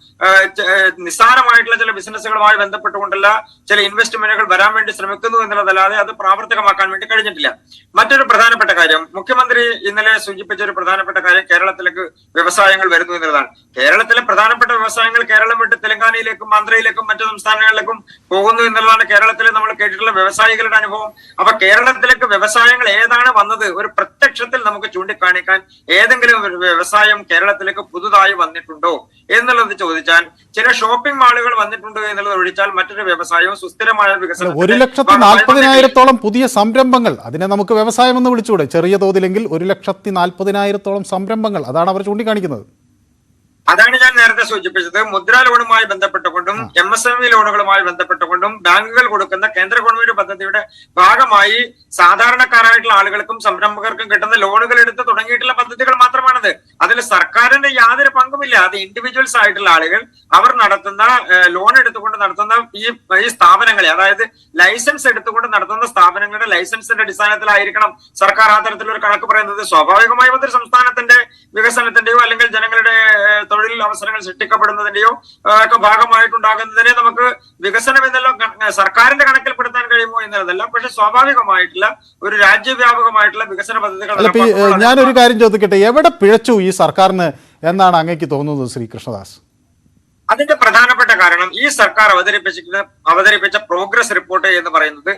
നിസ്സാരമായിട്ടുള്ള ചില ബിസിനസ്സുകളുമായി ബന്ധപ്പെട്ടുകൊണ്ടല്ല ചില ഇൻവെസ്റ്റ്മെന്റുകൾ വരാൻ വേണ്ടി ശ്രമിക്കുന്നു എന്നുള്ളതല്ലാതെ അത് പ്രാവർത്തികമാക്കാൻ വേണ്ടി കഴിഞ്ഞിട്ടില്ല. മറ്റൊരു പ്രധാനപ്പെട്ട കാര്യം, മുഖ്യമന്ത്രി ഇന്നലെ സൂചിപ്പിച്ച ഒരു പ്രധാനപ്പെട്ട കാര്യം, കേരളത്തിലേക്ക് വ്യവസായങ്ങൾ വരുന്നു എന്നുള്ളതാണ്. കേരളത്തിലെ പ്രധാനപ്പെട്ട വ്യവസായങ്ങൾ കേരളം വിട്ട് തെലങ്കാനയിലേക്കും ആന്ധ്രയിലേക്കും മറ്റു സംസ്ഥാനങ്ങളിലേക്കും പോകുന്നു എന്നുള്ളതാണ് കേരളത്തിലെ നമ്മൾ കേട്ടിട്ടുള്ള വ്യവസായികളുടെ അനുഭവം. അപ്പൊ കേരളത്തിലേക്ക് വ്യവസായങ്ങൾ ഏതാണ് വന്നത്, ഒരു പ്രത്യക്ഷത്തിൽ നമുക്ക് ചൂണ്ടിക്കാണിക്കാൻ ഏതെങ്കിലും ഒരു വ്യവസായം കേരളത്തിലേക്ക് പുതുതായി വന്നിട്ടുണ്ടോ എന്നുള്ളത് ചോദിച്ചാൽ, ചില ഷോപ്പിംഗ് മാളുകൾ വന്നിട്ടുണ്ടോ എന്നുള്ളത് ഒഴിച്ചാൽ മറ്റൊരു വ്യവസായവും സുസ്ഥിരമായ വികസനം 1,40,000-ഓളം പുതിയ സംരംഭങ്ങൾ, അതിനെ നമുക്ക് വ്യവസായം എന്ന് വിളിച്ചൂടെ? ചെറിയ തോതിലെങ്കിൽ 1,40,000-ഓളം സംരംഭങ്ങൾ, അതാണ് അവർ ചൂണ്ടിക്കാണിക്കുന്നത്. അതാണ് ഞാൻ നേരത്തെ സൂചിപ്പിച്ചത്. മുദ്രാ ലോണുമായി ബന്ധപ്പെട്ടുകൊണ്ടും MSME ലോണുകളുമായി ബന്ധപ്പെട്ടുകൊണ്ടും ബാങ്കുകൾ കൊടുക്കുന്ന കേന്ദ്ര ഗവൺമെന്റ് പദ്ധതിയുടെ ഭാഗമായി സാധാരണക്കാരായിട്ടുള്ള ആളുകൾക്കും സംരംഭകർക്കും കിട്ടുന്ന ലോണുകൾ എടുത്ത് തുടങ്ങിയിട്ടുള്ള പദ്ധതികൾ മാത്രമാണത്. അതിൽ സർക്കാരിന്റെ യാതൊരു പങ്കുമില്ല. അത് ഇൻഡിവിജ്വൽസ് ആയിട്ടുള്ള ആളുകൾ അവർ നടത്തുന്ന ലോൺ എടുത്തുകൊണ്ട് നടത്തുന്ന ഈ സ്ഥാപനങ്ങളെ, അതായത് ലൈസൻസ് എടുത്തുകൊണ്ട് നടത്തുന്ന സ്ഥാപനങ്ങളുടെ ലൈസൻസിന്റെ അടിസ്ഥാനത്തിലായിരിക്കണം സർക്കാർ ആ തരത്തിലൊരു കണക്ക് പറയുന്നത്. സ്വാഭാവികമായും അതൊരു സംസ്ഥാനത്തിന്റെ വികസനത്തിന്റെയോ അല്ലെങ്കിൽ ജനങ്ങളുടെ തൊഴിൽ അവസരങ്ങൾ സൃഷ്ടിക്കപ്പെടുന്നതിന്റെയോ ഒക്കെ ഭാഗമായിട്ടുണ്ടാകുന്നതിനെ നമുക്ക് വികസനം എന്നെല്ലാം സർക്കാരിന്റെ കണക്കിൽപ്പെടുത്താൻ കഴിയുമോ എന്നുള്ളതല്ല. പക്ഷെ സ്വാഭാവികമായിട്ടുള്ള ഒരു രാജ്യവ്യാപകമായിട്ടുള്ള വികസന പദ്ധതികൾ. ഞാനൊരു കാര്യം ചോദിക്കട്ടെ, എവിടെ പിഴച്ചു ഈ സർക്കാരിന് എന്നാണ് അങ്ങേക്ക് തോന്നുന്നത് ശ്രീ കൃഷ്ണദാസ്? അതിന്റെ പ്രധാനപ്പെട്ട കാരണം, ഈ സർക്കാർ അവതരിപ്പിച്ച പ്രോഗ്രസ് റിപ്പോർട്ട് എന്ന് പറയുന്നത്,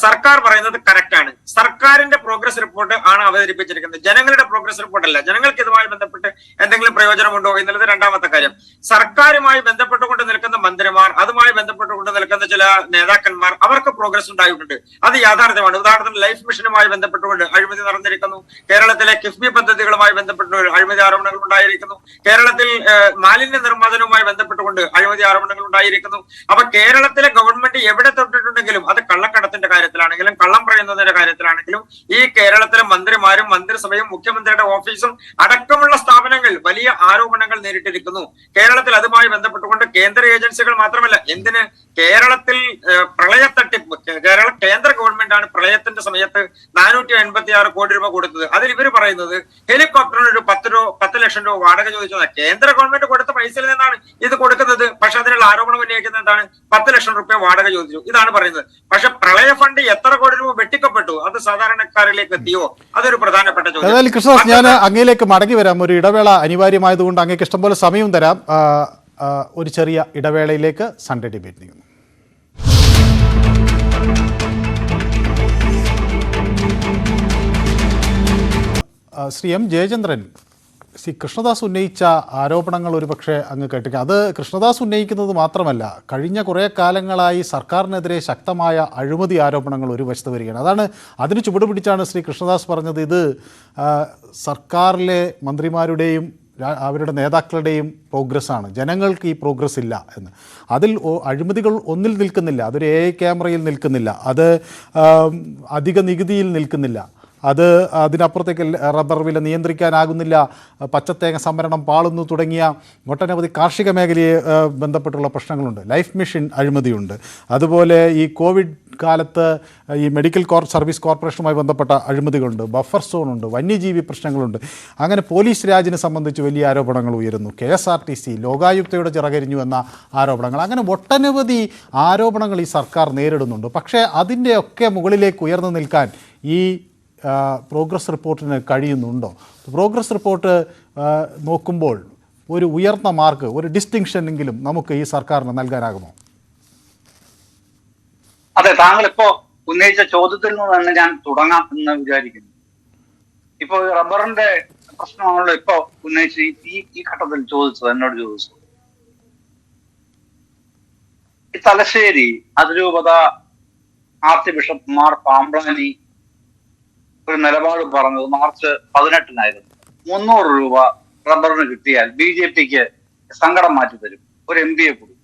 സർക്കാർ പറയുന്നത് കറക്റ്റ് ആണ്. സർക്കാരിന്റെ പ്രോഗ്രസ് റിപ്പോർട്ട് ആണ് അവതരിപ്പിച്ചിരിക്കുന്നത്, ജനങ്ങളുടെ പ്രോഗ്രസ് റിപ്പോർട്ട് അല്ല. ജനങ്ങൾക്ക് ഇതുമായി ബന്ധപ്പെട്ട് എന്തെങ്കിലും പ്രയോജനമുണ്ടോ എന്നുള്ളത് രണ്ടാമത്തെ കാര്യം. സർക്കാരുമായി ബന്ധപ്പെട്ടുകൊണ്ട് നിൽക്കുന്ന മന്ത്രിമാർ, അതുമായി ബന്ധപ്പെട്ടുകൊണ്ട് നിൽക്കുന്ന ചില നേതാക്കന്മാർ, അവർക്ക് പ്രോഗ്രസ് ഉണ്ടായിട്ടുണ്ട്, അത് യാഥാർത്ഥ്യമാണ്. ഉദാഹരണത്തിന് ലൈഫ് മിഷനുമായി ബന്ധപ്പെട്ടുകൊണ്ട് അഴിമതി നടന്നിരിക്കുന്നു. കേരളത്തിലെ കിഫ്ബി പദ്ധതികളുമായി ബന്ധപ്പെട്ട് അഴിമതി ആരോപണങ്ങൾ ഉണ്ടായിരിക്കുന്നു. കേരളത്തിൽ മാലിന്യ നിർമ്മാർജ്ജനവുമായി ബന്ധപ്പെട്ടുകൊണ്ട് അഴിമതി ആരോപണങ്ങൾ ഉണ്ടായിരിക്കുന്നു. അപ്പൊ കേരളത്തിലെ ഗവൺമെന്റ് എവിടെ തൊട്ടിട്ടുണ്ടെങ്കിലും, അത് കള്ളക്കടത്തിന്റെ കാര്യത്തിലാണെങ്കിലും കള്ളം പറയുന്നതിന്റെ കാര്യത്തിലാണെങ്കിലും, ഈ കേരളത്തിലെ മന്ത്രിമാരും മന്ത്രി മന്ത്രിസഭയും മുഖ്യമന്ത്രിയുടെ ഓഫീസും അടക്കമുള്ള സ്ഥാപനങ്ങൾ വലിയ ആരോപണങ്ങൾ നേരിട്ടിരിക്കുന്നു. കേരളത്തിൽ അതുമായി ബന്ധപ്പെട്ടുകൊണ്ട് കേന്ദ്ര ഏജൻസികൾ മാത്രമല്ല, എന്തിന് കേരളത്തിൽ പ്രളയ തട്ടിപ്പ്, കേന്ദ്ര ഗവൺമെന്റ് ആണ് പ്രളയത്തിന്റെ സമയത്ത് 486 കോടി രൂപ കൊടുത്തത്. അതിൽ ഇവർ പറയുന്നത് ഹെലികോപ്റ്ററിന് ഒരു 10 ലക്ഷം രൂപ വാടക ചോദിച്ചത് കേന്ദ്ര ഗവൺമെന്റ് കൊടുത്ത പൈസയിൽ നിന്നാണ് ഇത് കൊടുക്കുന്നത്. പക്ഷെ അതിനുള്ള ആരോപണം ഉന്നയിക്കുന്നത് എന്താണ്? 10 ലക്ഷം രൂപ വാടക ചോദിച്ചു, ഇതാണ് പറയുന്നത്. പക്ഷെ പ്രളയ ഫണ്ട് എത്ര കോടി രൂപ വെട്ടിക്കപ്പെട്ടു, അത് സാധാരണക്കാരിലേക്ക് എത്തിയോ? അതൊരു പ്രധാനപ്പെട്ട ചോദ്യം. കൃഷ്ണദാസ്, ഞാൻ അങ്ങയിലേക്ക് മടങ്ങി വരാം. ഒരു ഇടവേള അനിവാര്യമായതുകൊണ്ട് അങ്ങേക്ക് ഇഷ്ടംപോലെ സമയവും തരാം. ഒരു ചെറിയ ഇടവേളയിലേക്ക് സൺഡേ ഡിബേറ്റ് നീങ്ങുന്നു. ശ്രീ എം ജയചന്ദ്രൻ, ശ്രീ കൃഷ്ണദാസ് ഉന്നയിച്ച ആരോപണങ്ങൾ ഒരുപക്ഷെ അങ്ങ് കേട്ടിരിക്കാം. അത് കൃഷ്ണദാസ് ഉന്നയിക്കുന്നത് മാത്രമല്ല, കഴിഞ്ഞ കുറേ കാലങ്ങളായി സർക്കാരിനെതിരെ ശക്തമായ അഴിമതി ആരോപണങ്ങൾ ഒരു വശത്ത് വരികയാണ്. അതിന് ചുവടുപിടിച്ചാണ് ശ്രീ കൃഷ്ണദാസ് പറഞ്ഞത് ഇത് സർക്കാരിലെ മന്ത്രിമാരുടെയും അവരുടെ നേതാക്കളുടെയും പ്രോഗ്രസ്സാണ്, ജനങ്ങൾക്ക് ഈ പ്രോഗ്രസ് ഇല്ല എന്ന്. അതിൽ അഴിമതികൾ ഒന്നിൽ നിൽക്കുന്നില്ല, അതൊരു AI ക്യാമറയിൽ നിൽക്കുന്നില്ല, അത് അധിക നികുതിയിൽ നിൽക്കുന്നില്ല, അതിനപ്പുറത്തേക്ക് റബ്ബർ വില നിയന്ത്രിക്കാനാകുന്നില്ല, പച്ചത്തേങ്ങ സംഭരണം പാളുന്നു തുടങ്ങിയ ഒട്ടനവധി കാർഷിക മേഖലയെ ബന്ധപ്പെട്ടുള്ള പ്രശ്നങ്ങളുണ്ട്. ലൈഫ് മിഷൻ അഴിമതിയുണ്ട്. അതുപോലെ ഈ കോവിഡ് കാലത്ത് ഈ മെഡിക്കൽ സർവീസ് കോർപ്പറേഷനുമായി ബന്ധപ്പെട്ട അഴിമതികളുണ്ട്, ബഫർ സോണുണ്ട്, വന്യജീവി പ്രശ്നങ്ങളുണ്ട്. അങ്ങനെ പോലീസ് രാജിനെ സംബന്ധിച്ച് വലിയ ആരോപണങ്ങൾ ഉയരുന്നു. KSRTC ലോകായുക്തയുടെ ചിറകരിഞ്ഞു എന്ന ആരോപണങ്ങൾ, അങ്ങനെ ഒട്ടനവധി ആരോപണങ്ങൾ ഈ സർക്കാർ നേരിടുന്നുണ്ട്. പക്ഷേ അതിൻ്റെയൊക്കെ മുകളിലേക്ക് ഉയർന്നു നിൽക്കാൻ ഈ പ്രോഗ്രസ് റിപ്പോർട്ടിന് കഴിയുന്നുണ്ടോ? പ്രോഗ്രസ് റിപ്പോർട്ട് നോക്കുമ്പോൾ ഒരു ഉയർന്ന മാർക്ക്, ഒരു ഡിസ്റ്റിങ്ഷൻ എങ്കിലും നമുക്ക് ഈ സർക്കാരിന് നൽകാനാകുമോ? അതെ, താങ്കൾ ഇപ്പോ ഉന്നയിച്ച ചോദ്യത്തിൽ നിന്ന് തന്നെ ഞാൻ തുടങ്ങാം എന്ന് വിചാരിക്കുന്നു. ഇപ്പൊ റബ്ബറിന്റെ പ്രശ്നമാണല്ലോ ഇപ്പൊ ഉന്നയിച്ച് ഈ ഘട്ടത്തിൽ ചോദിച്ചത്, എന്നോട് ചോദിച്ചത്. ഈ തലശ്ശേരി അതിരൂപത ആർച്ച് ബിഷപ്പ് മാർ പാമ്പ്ലാനി ഒരു നിലപാട് പറഞ്ഞത് മാർച്ച് 18-നായിരുന്നു. 300 രൂപ റബ്ബറിന് കിട്ടിയാൽ BJPക്ക് സങ്കടം മാറ്റി തരും, ഒരു MPയെ കൂടി.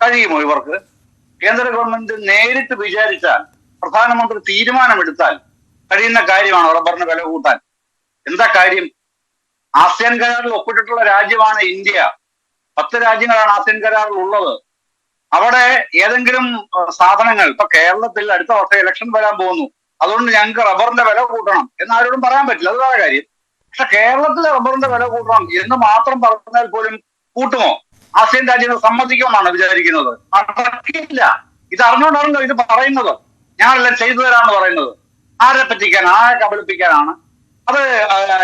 കഴിയുമോ ഇവർക്ക്? കേന്ദ്ര ഗവൺമെന്റ് നേരിട്ട് വിചാരിച്ചാൽ, പ്രധാനമന്ത്രി തീരുമാനമെടുത്താൽ കഴിയുന്ന കാര്യമാണ് റബ്ബറിന് വില കൂട്ടാൻ. എന്താ കാര്യം? ആസിയാൻ കരാറിൽ ഒപ്പിട്ടിട്ടുള്ള രാജ്യമാണ് ഇന്ത്യ. 10 രാജ്യങ്ങളാണ് ആസിയാൻ കരാറിൽ ഉള്ളത്. അവിടെ ഏതെങ്കിലും സാധനങ്ങൾ, ഇപ്പൊ കേരളത്തിൽ അടുത്ത വർഷം ഇലക്ഷൻ വരാൻ പോകുന്നു, അതുകൊണ്ട് ഞങ്ങൾക്ക് റബ്ബറിന്റെ വില കൂട്ടണം എന്ന് ആരോടും പറയാൻ പറ്റില്ല, അത് വേറെ കാര്യം. പക്ഷെ കേരളത്തിലെ റബ്ബറിന്റെ വില കൂട്ടണം എന്ന് മാത്രം പറഞ്ഞാൽ പോലും കൂട്ടുമോ? ആസിയൻ രാജ്യങ്ങൾ സമ്മതിക്കുമെന്നാണ് വിചാരിക്കുന്നത്? നടക്കില്ല. ഇത് അറിഞ്ഞുകൊണ്ടാണല്ലോ ഇത് പറയുന്നത്. ഞാനെല്ലാം ചെയ്തു തരാമെന്ന് പറയുന്നത്. ആരെ പറ്റിക്കാൻ, ആരെ കബളിപ്പിക്കാനാണ്? അത്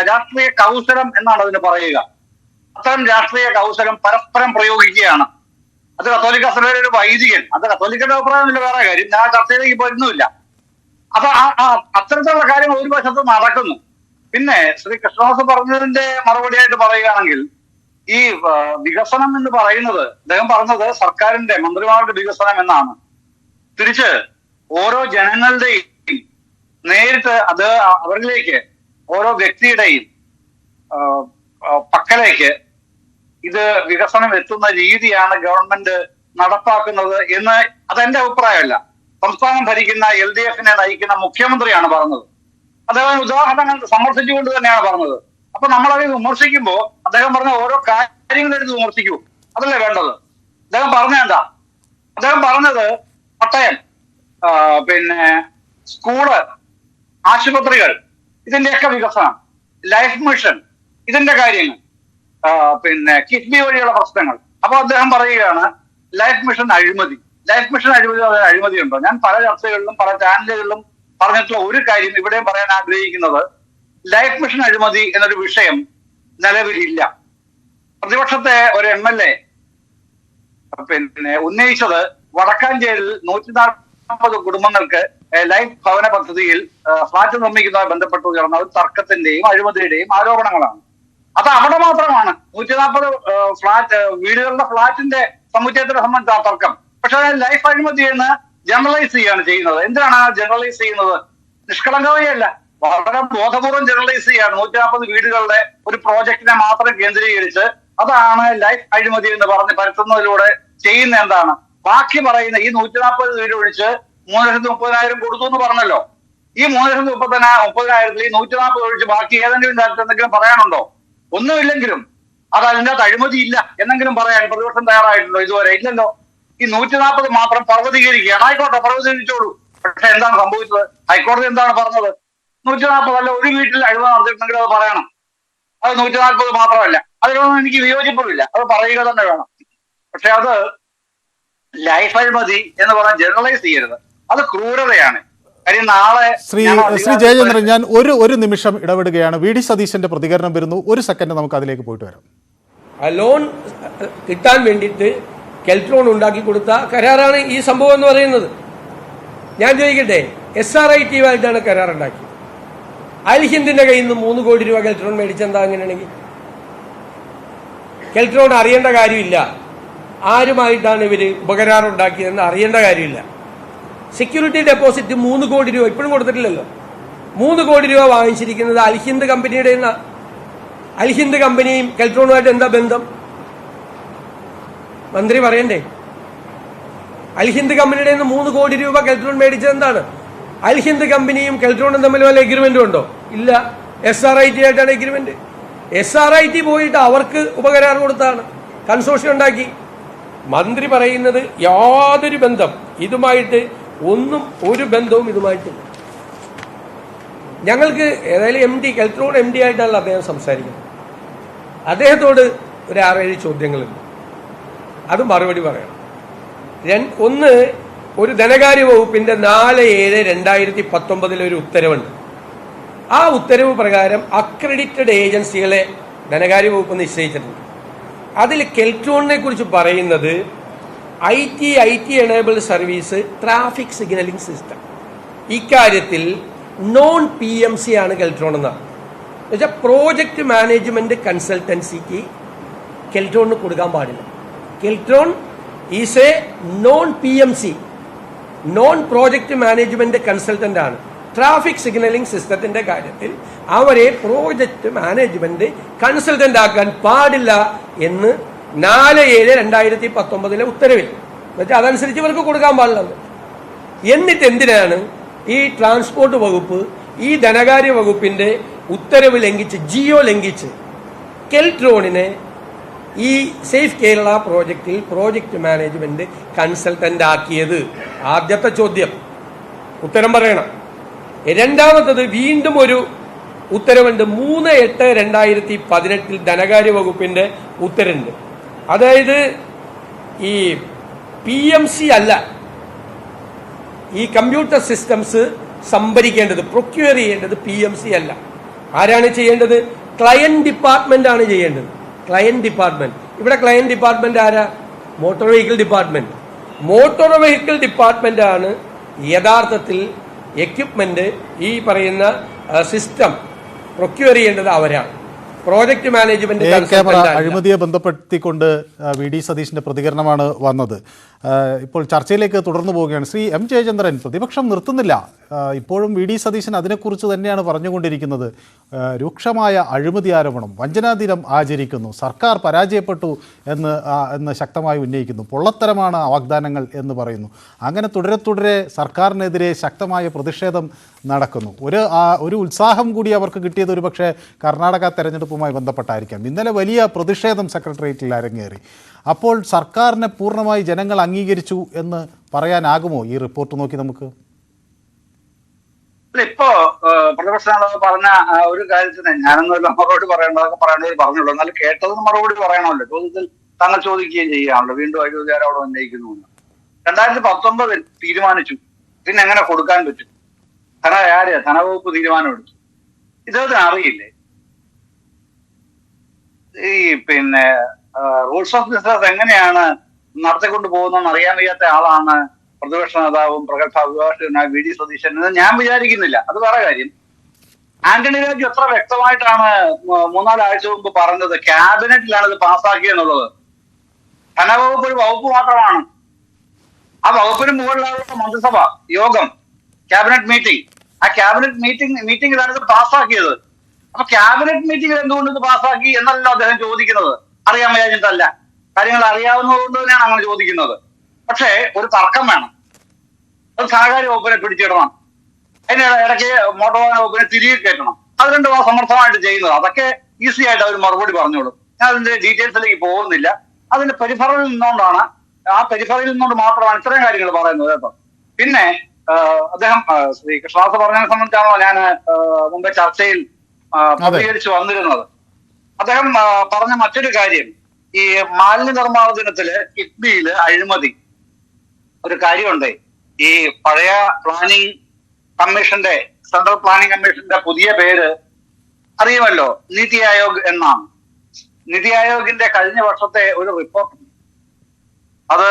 രാഷ്ട്രീയ കൗശലം എന്നാണ് അതിന് പറയുക. അത്തരം രാഷ്ട്രീയ കൗശലം പരസ്പരം പ്രയോഗിക്കുകയാണ്. അത് കത്തോലിക്ക സഭയുടെ ഒരു വൈദികൻ, അത് കത്തോലിക്കന്റെ അഭിപ്രായമില്ല, വേറെ കാര്യം, ഞാൻ ചർച്ചയിലേക്ക് പോയിരുന്നില്ല. അപ്പൊ അത്തരത്തിലുള്ള കാര്യങ്ങൾ ഒരു വശത്ത് നടക്കുന്നു. പിന്നെ ശ്രീ കൃഷ്ണദാസ് പറഞ്ഞതിന്റെ മറുപടിയായിട്ട് പറയുകയാണെങ്കിൽ, ഈ വികസനം എന്ന് പറയുന്നത്, അദ്ദേഹം പറഞ്ഞത് സർക്കാരിന്റെ മന്ത്രിമാരുടെ വികസനം എന്നാണ്. തിരിച്ച് ഓരോ ജനങ്ങളുടെയും നേരിട്ട് അത് അവരിലേക്ക്, ഓരോ വ്യക്തിയുടെയും പക്കലേക്ക് ഇത് വികസനം എത്തുന്ന രീതിയാണ് ഗവൺമെന്റ് നടപ്പാക്കുന്നത് എന്ന് അതെന്റെ അഭിപ്രായമല്ല. സംസ്ഥാനം ഭരിക്കുന്ന LDFനെ നയിക്കുന്ന മുഖ്യമന്ത്രിയാണ് പറഞ്ഞത്. അദ്ദേഹം ഉദാഹരണങ്ങൾ സമർത്ഥിച്ചുകൊണ്ട് തന്നെയാണ് പറഞ്ഞത്. അപ്പൊ നമ്മളത് വിമർശിക്കുമ്പോൾ അദ്ദേഹം പറഞ്ഞ ഓരോ കാര്യങ്ങളെടുത്ത് വിമർശിക്കൂ, അതല്ലേ വേണ്ടത്. അദ്ദേഹം പറഞ്ഞ എന്താ? അദ്ദേഹം പറഞ്ഞത് പട്ടയം, പിന്നെ സ്കൂള്, ആശുപത്രികൾ, ഇതിന്റെയൊക്കെ വികസനം, ലൈഫ് മിഷൻ, ഇതിന്റെ കാര്യങ്ങൾ, പിന്നെ കിഫ്ബി വഴിയുള്ള പ്രശ്നങ്ങൾ. അപ്പൊ അദ്ദേഹം പറയുകയാണ് ലൈഫ് മിഷൻ അഴിമതി. ലൈഫ് മിഷൻ അഴിമതിയുണ്ടോ? ഞാൻ പല ചർച്ചകളിലും പല ചാനലുകളിലും പറഞ്ഞിട്ടുള്ള ഒരു കാര്യം ഇവിടെയും പറയാൻ ആഗ്രഹിക്കുന്നത്, ലൈഫ് മിഷൻ അഴിമതി എന്നൊരു വിഷയം നിലവിലില്ല. പ്രതിപക്ഷത്തെ ഒരു MLA പിന്നെ ഉന്നയിച്ചത് വടക്കാഞ്ചേരിയിൽ 140 കുടുംബങ്ങൾക്ക് ലൈഫ് ഭവന പദ്ധതിയിൽ ഫ്ളാറ്റ് നിർമ്മിക്കുന്നതുമായി ബന്ധപ്പെട്ട് ഉയർന്ന ഒരു തർക്കത്തിന്റെയും അഴിമതിയുടെയും ആരോപണങ്ങളാണ്. അത് അവിടെ മാത്രമാണ് 140 വീടുകളുടെ ഫ്ളാറ്റിന്റെ സമുച്ചയത്തിനെ സംബന്ധിച്ച ആ തർക്കം. പക്ഷെ ലൈഫ് അഴിമതി എന്ന് ജനറലൈസ് ചെയ്യാണ് ചെയ്യുന്നത്. എന്തിനാണ് ജനറലൈസ് ചെയ്യുന്നത്? നിഷ്കളങ്കതയല്ല, വളരെ ബോധപൂർവ്വം ജനറലൈസ് ചെയ്യാണ്. 140 വീടുകളുടെ ഒരു പ്രോജക്റ്റിനെ മാത്രം കേന്ദ്രീകരിച്ച് അതാണ് ലൈഫ് അഴിമതി എന്ന് പറഞ്ഞ് പരത്തുന്നതിലൂടെ ചെയ്യുന്ന എന്താണ്? ബാക്കി പറയുന്ന ഈ 140 വീട് ഒഴിച്ച് 3,30,000 കൊടുത്തു എന്ന് പറഞ്ഞല്ലോ. ഈ 3,30,000 ഈ 140 ഒഴിച്ച് ബാക്കി ഏതെങ്കിലും കാര്യത്തിൽ എന്തെങ്കിലും പറയാനുണ്ടോ? ഒന്നുമില്ലെങ്കിലും അത് അതിൻ്റെ അകത്ത് അഴിമതിയില്ല എന്നെങ്കിലും പറയാൻ പ്രതിപക്ഷം തയ്യാറായിട്ടുണ്ടോ? ഇതുവരെ ഇല്ലല്ലോ. ഈ 140 മാത്രം പർവ്വതീകരിക്കുകയാണ്. ആയിക്കോട്ടെ, പർവ്വതീകരിച്ചോളൂ. പക്ഷെ എന്താണ് സംഭവിച്ചത്? ഹൈക്കോടതി എന്താണ് പറഞ്ഞത്? 140 അല്ല, ഒരു വീട്ടിൽ അഴിമതി നടത്തിയിട്ടുണ്ടെങ്കിൽ അത് പറയണം. അത് 140 മാത്രമല്ല. അതിനൊന്നും എനിക്ക് വിയോജിപ്പില്ല, അത് പറയുക തന്നെ വേണം. പക്ഷെ അത് ലൈഫ് അഴിമതി എന്ന് പറഞ്ഞാൽ ജനറലൈസ് ചെയ്യരുത്. അത് ക്രൂരതയാണ്. കാര്യം നാളെ ശ്രീ ജയചന്ദ്രൻ, ഞാൻ ഒരു നിമിഷം ഇടപെടുകയാണ്. വി ഡി സതീശന്റെ പ്രതികരണം വരുന്നു. ഒരു സെക്കൻഡ് നമുക്ക് അതിലേക്ക് പോയിട്ട് വരാം. ലോൺ കിട്ടാൻ വേണ്ടിയിട്ട് കെൽട്രോൺ ഉണ്ടാക്കി കൊടുത്ത കരാറാണ് ഈ സംഭവം എന്ന് പറയുന്നത്. ഞാൻ ചോദിക്കട്ടെ, SRIT ആയിട്ടാണ് കരാറുണ്ടാക്കി. അൽ ഹിന്ദിന്റെ കയ്യിൽ നിന്ന് 3 കോടി രൂപ കെൽട്രോൺ മേടിച്ചെന്താ? അങ്ങനെയാണെങ്കിൽ കെൽട്രോൺ അറിയേണ്ട കാര്യമില്ല ആരുമായിട്ടാണ് ഇവർ ഉപകരാറുണ്ടാക്കിയതെന്ന് അറിയേണ്ട കാര്യമില്ല. സെക്യൂരിറ്റി ഡെപ്പോസിറ്റ് 3 കോടി രൂപ ഇപ്പോഴും കൊടുത്തിട്ടില്ലല്ലോ. 3 കോടി രൂപ വാങ്ങിച്ചിരിക്കുന്നത് അൽ ഹിന്ദ് കമ്പനിയുടെ. അൽ ഹിന്ദ് കമ്പനിയും കെൽട്രോണുമായിട്ട് എന്താ ബന്ധം? മന്ത്രി പറയണ്ടേ? അൽ ഹിന്ദ് കമ്പനിയുടെ 3 കോടി രൂപ കെൽട്രോൺ മേടിച്ചത് എന്താണ്? അൽ ഹിന്ദ് കമ്പനിയും കെൽട്രോണും തമ്മിൽ വല്ല എഗ്രിമെന്റും ഉണ്ടോ? ഇല്ല. SRIT ആയിട്ടാണ് എഗ്രിമെന്റ്. SRIT പോയിട്ട് അവർക്ക് ഉപകരാർ കൊടുത്താണ്, കൺസോർഷ്യം ഉണ്ടാക്കി. മന്ത്രി പറയുന്നത് യാതൊരു ബന്ധം ഇതുമായിട്ട് ഒരു ബന്ധവും ഇതുമായിട്ടില്ല. ഞങ്ങൾക്ക് ഏതായാലും കെൽട്രോൺ MD ആയിട്ടാണല്ലോ അദ്ദേഹം സംസാരിക്കുന്നത്. അദ്ദേഹത്തോട് ഒരു 6-7 ചോദ്യങ്ങളുണ്ട്, അത് മറുപടി പറയണം. ഒന്ന്, ഒരു ധനകാര്യ വകുപ്പിന്റെ 4/7/2019 ഒരു ഉത്തരവുണ്ട്. ആ ഉത്തരവ് പ്രകാരം അക്രഡിറ്റഡ് ഏജൻസികളെ ധനകാര്യ വകുപ്പ് നിശ്ചയിച്ചിട്ടുണ്ട്. അതിൽ കെൽട്രോണിനെ കുറിച്ച് പറയുന്നത് IT enabled service, traffic signalling system. ഇക്കാര്യത്തിൽ നോൺ PMC ആണ് കെൽട്രോൺ എന്നാണ്. എന്നുവെച്ചാൽ പ്രോജക്റ്റ് മാനേജ്മെന്റ് കൺസൾട്ടൻസിക്ക് കെൽട്രോണിന് കൊടുക്കാൻ പാടില്ല. Keltron is A non PMC, non project management consultant ആണ്. ട്രാഫിക് സിഗ്നലിംഗ് സിസ്റ്റത്തിന്റെ കാര്യത്തിൽ അവരെ പ്രോജക്റ്റ് മാനേജ്മെന്റ് കൺസൾട്ടന്റ് ആക്കാൻ പാടില്ല എന്ന് 4/7/2019 ഉത്തരവിൽ എന്നുവെച്ചാൽ അതനുസരിച്ച് ഇവർക്ക് കൊടുക്കാൻ പാടില്ല. എന്നിട്ട് എന്തിനാണ് ഈ ട്രാൻസ്പോർട്ട് വകുപ്പ് ഈ ധനകാര്യ വകുപ്പിന്റെ ഉത്തരവ് ലംഘിച്ച്, ജിയോ ലംഘിച്ച് കെൽട്രോണിനെ ഈ സേഫ് കേരള പ്രോജക്റ്റിൽ പ്രോജക്റ്റ് മാനേജ്മെന്റ് കൺസൾട്ടന്റ് ആക്കിയത്? ആദ്യത്തെ ചോദ്യം, ഉത്തരം പറയണം. രണ്ടാമത്തത്, വീണ്ടും ഒരു ഉത്തരവുണ്ട് 3/8/2018 ധനകാര്യ വകുപ്പിന്റെ ഉത്തരവുണ്ട്. അതായത് ഈ PMC അല്ല, ഈ കമ്പ്യൂട്ടർ സിസ്റ്റംസ് സംഭരിക്കേണ്ടത്, പ്രൊക്യൂർ ചെയ്യേണ്ടത് PMC അല്ല. ആരാണ് ചെയ്യേണ്ടത്? ക്ലയന്റ് ഡിപ്പാർട്ട്മെന്റ് ആണ് ചെയ്യേണ്ടത്. Client department. ഇവിടെ ക്ലയന്റ് ഡിപ്പാർട്ട്മെന്റ് ആരാ? Motor vehicle department. Motor vehicle department ആണ് യഥാർത്ഥത്തിൽ എക്യുപ്മെന്റ്, ഈ പറയുന്ന സിസ്റ്റം പ്രൊക്യൂർ ചെയ്യേണ്ടത് അവരാണ്. പ്രോജക്റ്റ് മാനേജ്മെന്റ് അഴിമതിയെ ബന്ധപ്പെടുത്തിക്കൊണ്ട് വി ഡി സതീശിന്റെ പ്രതികരണമാണ് വന്നത്. ഇപ്പോൾ ചർച്ചയിലേക്ക് തുടർന്നു പോവുകയാണ്. ശ്രീ M ജയചന്ദ്രൻ, പ്രതിപക്ഷം നിർത്തുന്നില്ല. ഇപ്പോഴും വി ഡി സതീശൻ അതിനെക്കുറിച്ച് തന്നെയാണ് പറഞ്ഞുകൊണ്ടിരിക്കുന്നത്. രൂക്ഷമായ അഴിമതി ആരോപണം, വഞ്ചനാ ദിനം ആചരിക്കുന്നു, സർക്കാർ പരാജയപ്പെട്ടു എന്ന് ശക്തമായി ഉന്നയിക്കുന്നു, പൊള്ളത്തരമാണ് വാഗ്ദാനങ്ങൾ എന്ന് പറയുന്നു. അങ്ങനെ തുടരെ സർക്കാരിനെതിരെ ശക്തമായ പ്രതിഷേധം നടക്കുന്നു. ഒരു ഉത്സാഹം കൂടി അവർക്ക് കിട്ടിയത് ഒരു പക്ഷേ കർണാടക തെരഞ്ഞെടുപ്പുമായി ബന്ധപ്പെട്ടായിരിക്കാം. ഇന്നലെ വലിയ പ്രതിഷേധം സെക്രട്ടേറിയറ്റിൽ അരങ്ങേറി. അപ്പോൾ സർക്കാരിനെ പൂർണ്ണമായി ജനങ്ങൾ അംഗീകരിച്ചു എന്ന് പറയാനാകുമോ ഈ റിപ്പോർട്ട് നോക്കി നമുക്ക്? ഇപ്പോ പ്രതിപക്ഷ നേതാവ് പറഞ്ഞ ഒരു കാര്യത്തിന് ഞാനൊന്നും മറുപടി പറയേണ്ടതൊക്കെ പറഞ്ഞുള്ളൂ. എന്നാലും കേട്ടതിന് മറുപടി പറയണമല്ലോ. ചോദ്യത്തിൽ താങ്കൾ ചോദിക്കുകയും ചെയ്യാണല്ലോ, വീണ്ടും അഴിമതിക്കാർ അവിടെ ഉന്നയിക്കുന്നു. 2019 തീരുമാനിച്ചു, പിന്നെ എങ്ങനെ കൊടുക്കാൻ പറ്റും? ധനവകുപ്പ് തീരുമാനമെടുത്തു. ഇദ്ദേഹത്തിന് അറിയില്ലേ ഈ റൂൾസ് ഓഫ് ബിസിനസ് എങ്ങനെയാണ് നടത്തിക്കൊണ്ട് പോകുന്നതെന്ന് അറിയാൻ വയ്യാത്ത ആളാണ് പ്രതിപക്ഷ നേതാവും പ്രഗത്ഭ അഭിഭാഷകനായ വി ഡി സതീശൻ എന്ന് ഞാൻ വിചാരിക്കുന്നില്ല. അത് വേറെ കാര്യം. ആന്റണി രാജു എത്ര വ്യക്തമായിട്ടാണ് 3-4 ആഴ്ച മുമ്പ് പറഞ്ഞത് ക്യാബിനറ്റിലാണ് ഇത് പാസ്സാക്കിയെന്നുള്ളത്. ധനവകുപ്പ് ഒരു വകുപ്പ് മാത്രമാണ്. ആ വകുപ്പിന് മുകളിലുള്ള മന്ത്രിസഭ യോഗം, ക്യാബിനറ്റ് മീറ്റിംഗ്, ആ ക്യാബിനറ്റ് മീറ്റിംഗിലാണ് ഇത് പാസ്സാക്കിയത്. അപ്പൊ ക്യാബിനറ്റ് മീറ്റിംഗിൽ എന്തുകൊണ്ട് ഇത് പാസ്സാക്കി എന്നല്ലോ അദ്ദേഹം ചോദിക്കുന്നത്. അറിയാൻ വയ്യാഞ്ഞിട്ടല്ല, കാര്യങ്ങൾ അറിയാവുന്നത് കൊണ്ട് തന്നെയാണ് അങ്ങനെ ചോദിക്കുന്നത്. പക്ഷേ ഒരു തർക്കം വേണം. അത് ധനകാര്യ വകുപ്പിനെ പിടിച്ചിടണം. അതിന് ഇടയ്ക്ക് മോട്ടോർ വാഹന വകുപ്പിനെ തിരികെ കയറ്റണം. അത് രണ്ടും സമർത്ഥമായിട്ട് ചെയ്യുന്നത്. അതൊക്കെ ഈസി ആയിട്ട് അവർ മറുപടി പറഞ്ഞോളും. ഞാൻ അതിന്റെ ഡീറ്റെയിൽസിലേക്ക് പോകുന്നില്ല. അതിന്റെ പെരിഫറയിൽ നിന്നുകൊണ്ടാണ്, ആ പെരിഫറയിൽ നിന്നുകൊണ്ട് മാത്രമാണ് ഇത്രയും കാര്യങ്ങൾ പറയുന്നത് കേട്ടോ. പിന്നെ അദ്ദേഹം ശ്രീ കൃഷ്ണദാസ് പറഞ്ഞതിനെ സംബന്ധിച്ചാണോ ഞാൻ മുമ്പേ ചർച്ചയിൽ പ്രതികരിച്ചു വന്നിരുന്നത്. അദ്ദേഹം പറഞ്ഞ മറ്റൊരു കാര്യം, ഈ മാലിന്യ നിർമ്മാണ ദിനത്തില് കിഫ്ബിയില് അഴിമതി ഒരു കാര്യമുണ്ട്. ഈ പഴയ പ്ലാനിംഗ് കമ്മീഷന്റെ, സെൻട്രൽ പ്ലാനിംഗ് കമ്മീഷന്റെ പുതിയ പേര് അറിയുമല്ലോ, നീതി ആയോഗ് എന്നാണ്. നീതി ആയോഗിന്റെ കഴിഞ്ഞ വർഷത്തെ ഒരു റിപ്പോർട്ട്, അത്